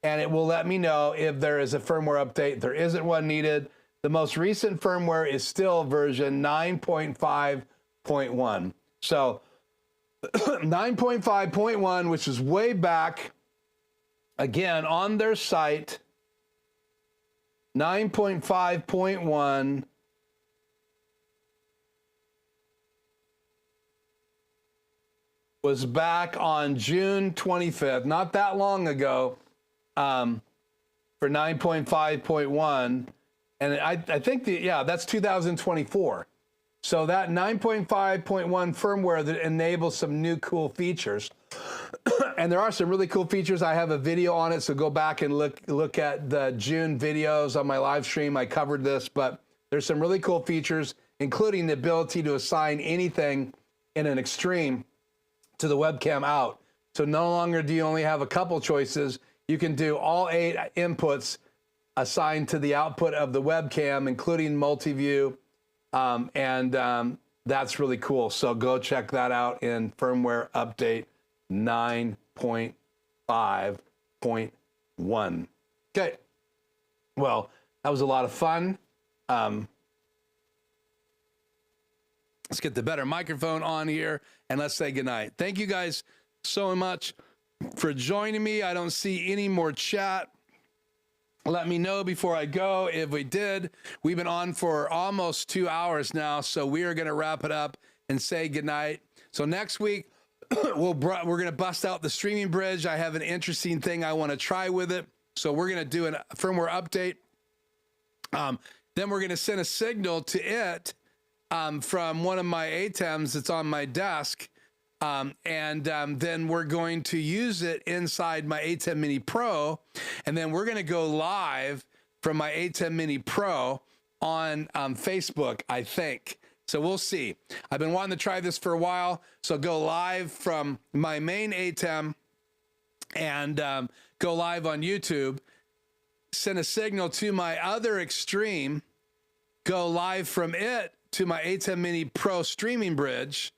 and it will let me know if there is a firmware update. There isn't one needed. The most recent firmware is still version 9.5.1. So 9.5.1, which is way back, again, on their site, 9.5.1 was back on June 25th, not that long ago, for 9.5.1. And I think, that's 2024. So that 9.5.1 firmware that enables some new cool features. And there are some really cool features. I have a video on it, so go back and look at the June videos on my live stream. I covered this, but there's some really cool features, including the ability to assign anything in an extreme to the webcam out. So no longer do you only have a couple choices. You can do all 8 inputs assigned to the output of the webcam, including multi-view. That's really cool. So go check that out in firmware update 9.5.1. Okay. Well, that was a lot of fun. Let's get the better microphone on here and let's say goodnight. Thank you guys so much for joining me. I don't see any more chat. Let me know before I go if we did. We've been on for almost 2 hours now, so we are going to wrap it up and say goodnight. So next week, we're going to bust out the streaming bridge. I have an interesting thing I want to try with it. So we're going to do a firmware update. Then we're going to send a signal to it from one of my ATEMs that's on my desk. Then we're going to use it inside my ATEM Mini Pro, and then we're going to go live from my ATEM Mini Pro on Facebook, I think. So we'll see. I've been wanting to try this for a while, so go live from my main ATEM and go live on YouTube, send a signal to my other Extreme, go live from it to my ATEM Mini Pro streaming bridge.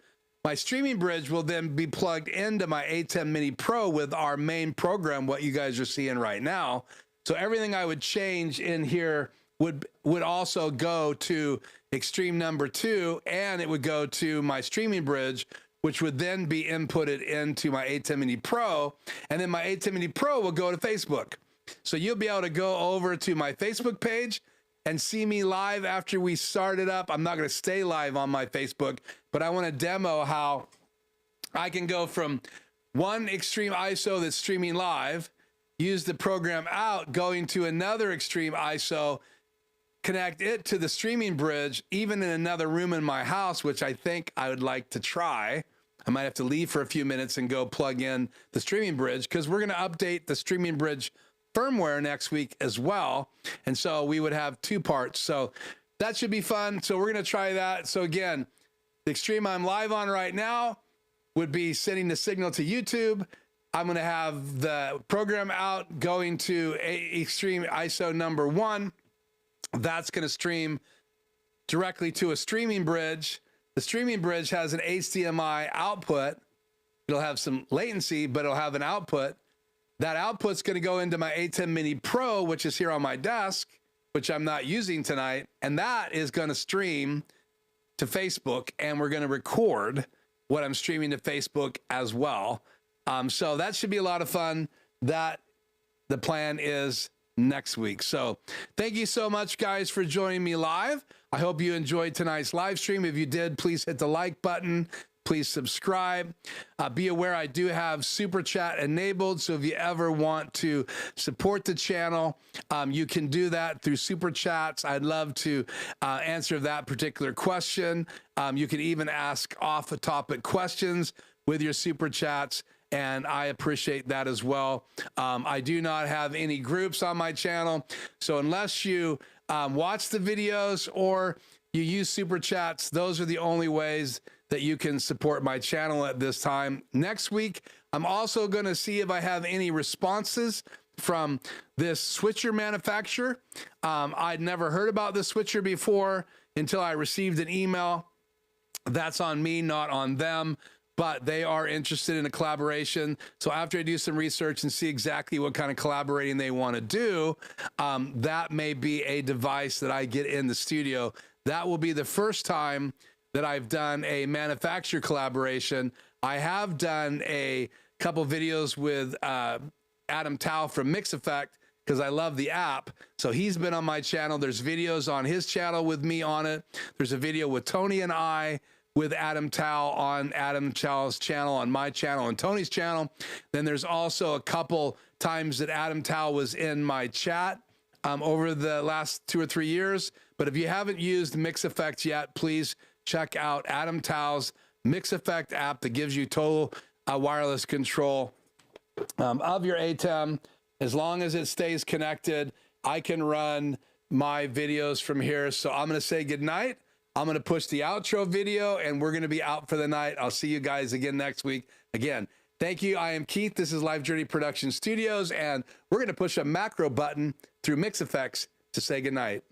My streaming bridge will then be plugged into my ATEM Mini Pro with our main program, what you guys are seeing right now. So everything I would change in here would also go to Extreme number 2, and it would go to my streaming bridge, which would then be inputted into my ATEM Mini Pro, and then my ATEM Mini Pro will go to Facebook. So you'll be able to go over to my Facebook page and see me live after we start it up. I'm not going to stay live on my Facebook, but I want to demo how I can go from one Extreme ISO that's streaming live, use the program out, going to another Extreme ISO, connect it to the streaming bridge, even in another room in my house, which I think I would like to try. I might have to leave for a few minutes and go plug in the streaming bridge, because we're going to update the streaming bridge firmware next week as well. And so we would have 2 parts. So that should be fun. So we're going to try that. So again, the Extreme I'm live on right now would be sending the signal to YouTube. I'm going to have the program out going to Extreme ISO number 1. That's going to stream directly to a streaming bridge. The streaming bridge has an HDMI output. It'll have some latency, but it'll have an output. That output's going to go into my ATEM Mini Pro, which is here on my desk, which I'm not using tonight. And that is going to stream to Facebook, and we're going to record what I'm streaming to Facebook as well. So that should be a lot of fun. That the plan is next week. So thank you so much, guys, for joining me live. I hope you enjoyed tonight's live stream. If you did, please hit the like button. Please subscribe. Be aware I do have Super Chat enabled, so if you ever want to support the channel, you can do that through Super Chats. I'd love to answer that particular question. You can even ask off-topic questions with your Super Chats, and I appreciate that as well. I do not have any groups on my channel, so unless you watch the videos or you use Super Chats, those are the only ways that you can support my channel at this time. Next week, I'm also going to see if I have any responses from this switcher manufacturer. I'd never heard about this switcher before until I received an email. That's on me, not on them, but they are interested in a collaboration. So after I do some research and see exactly what kind of collaborating they want to do, that may be a device that I get in the studio. That will be the first time that I've done a manufacturer collaboration. I have done a couple videos with Adam Tao from Mix Effect, because I love the app. So he's been on my channel. There's videos on his channel with me on it. There's a video with Tony and I with Adam Tao on Adam Tao's channel, on my channel, and Tony's channel. Then there's also a couple times that Adam Tao was in my chat over the last 2 or 3 years. But if you haven't used Mix Effect yet, please check out Adam Tao's Mix Effect app that gives you total wireless control of your ATEM. As long as it stays connected, I can run my videos from here. So I'm going to say goodnight. I'm going to push the outro video, and we're going to be out for the night. I'll see you guys again next week. Again, Thank you. I am Keith. This is Live Journey Production Studios, and we're going to push a macro button through Mix Effects to say goodnight.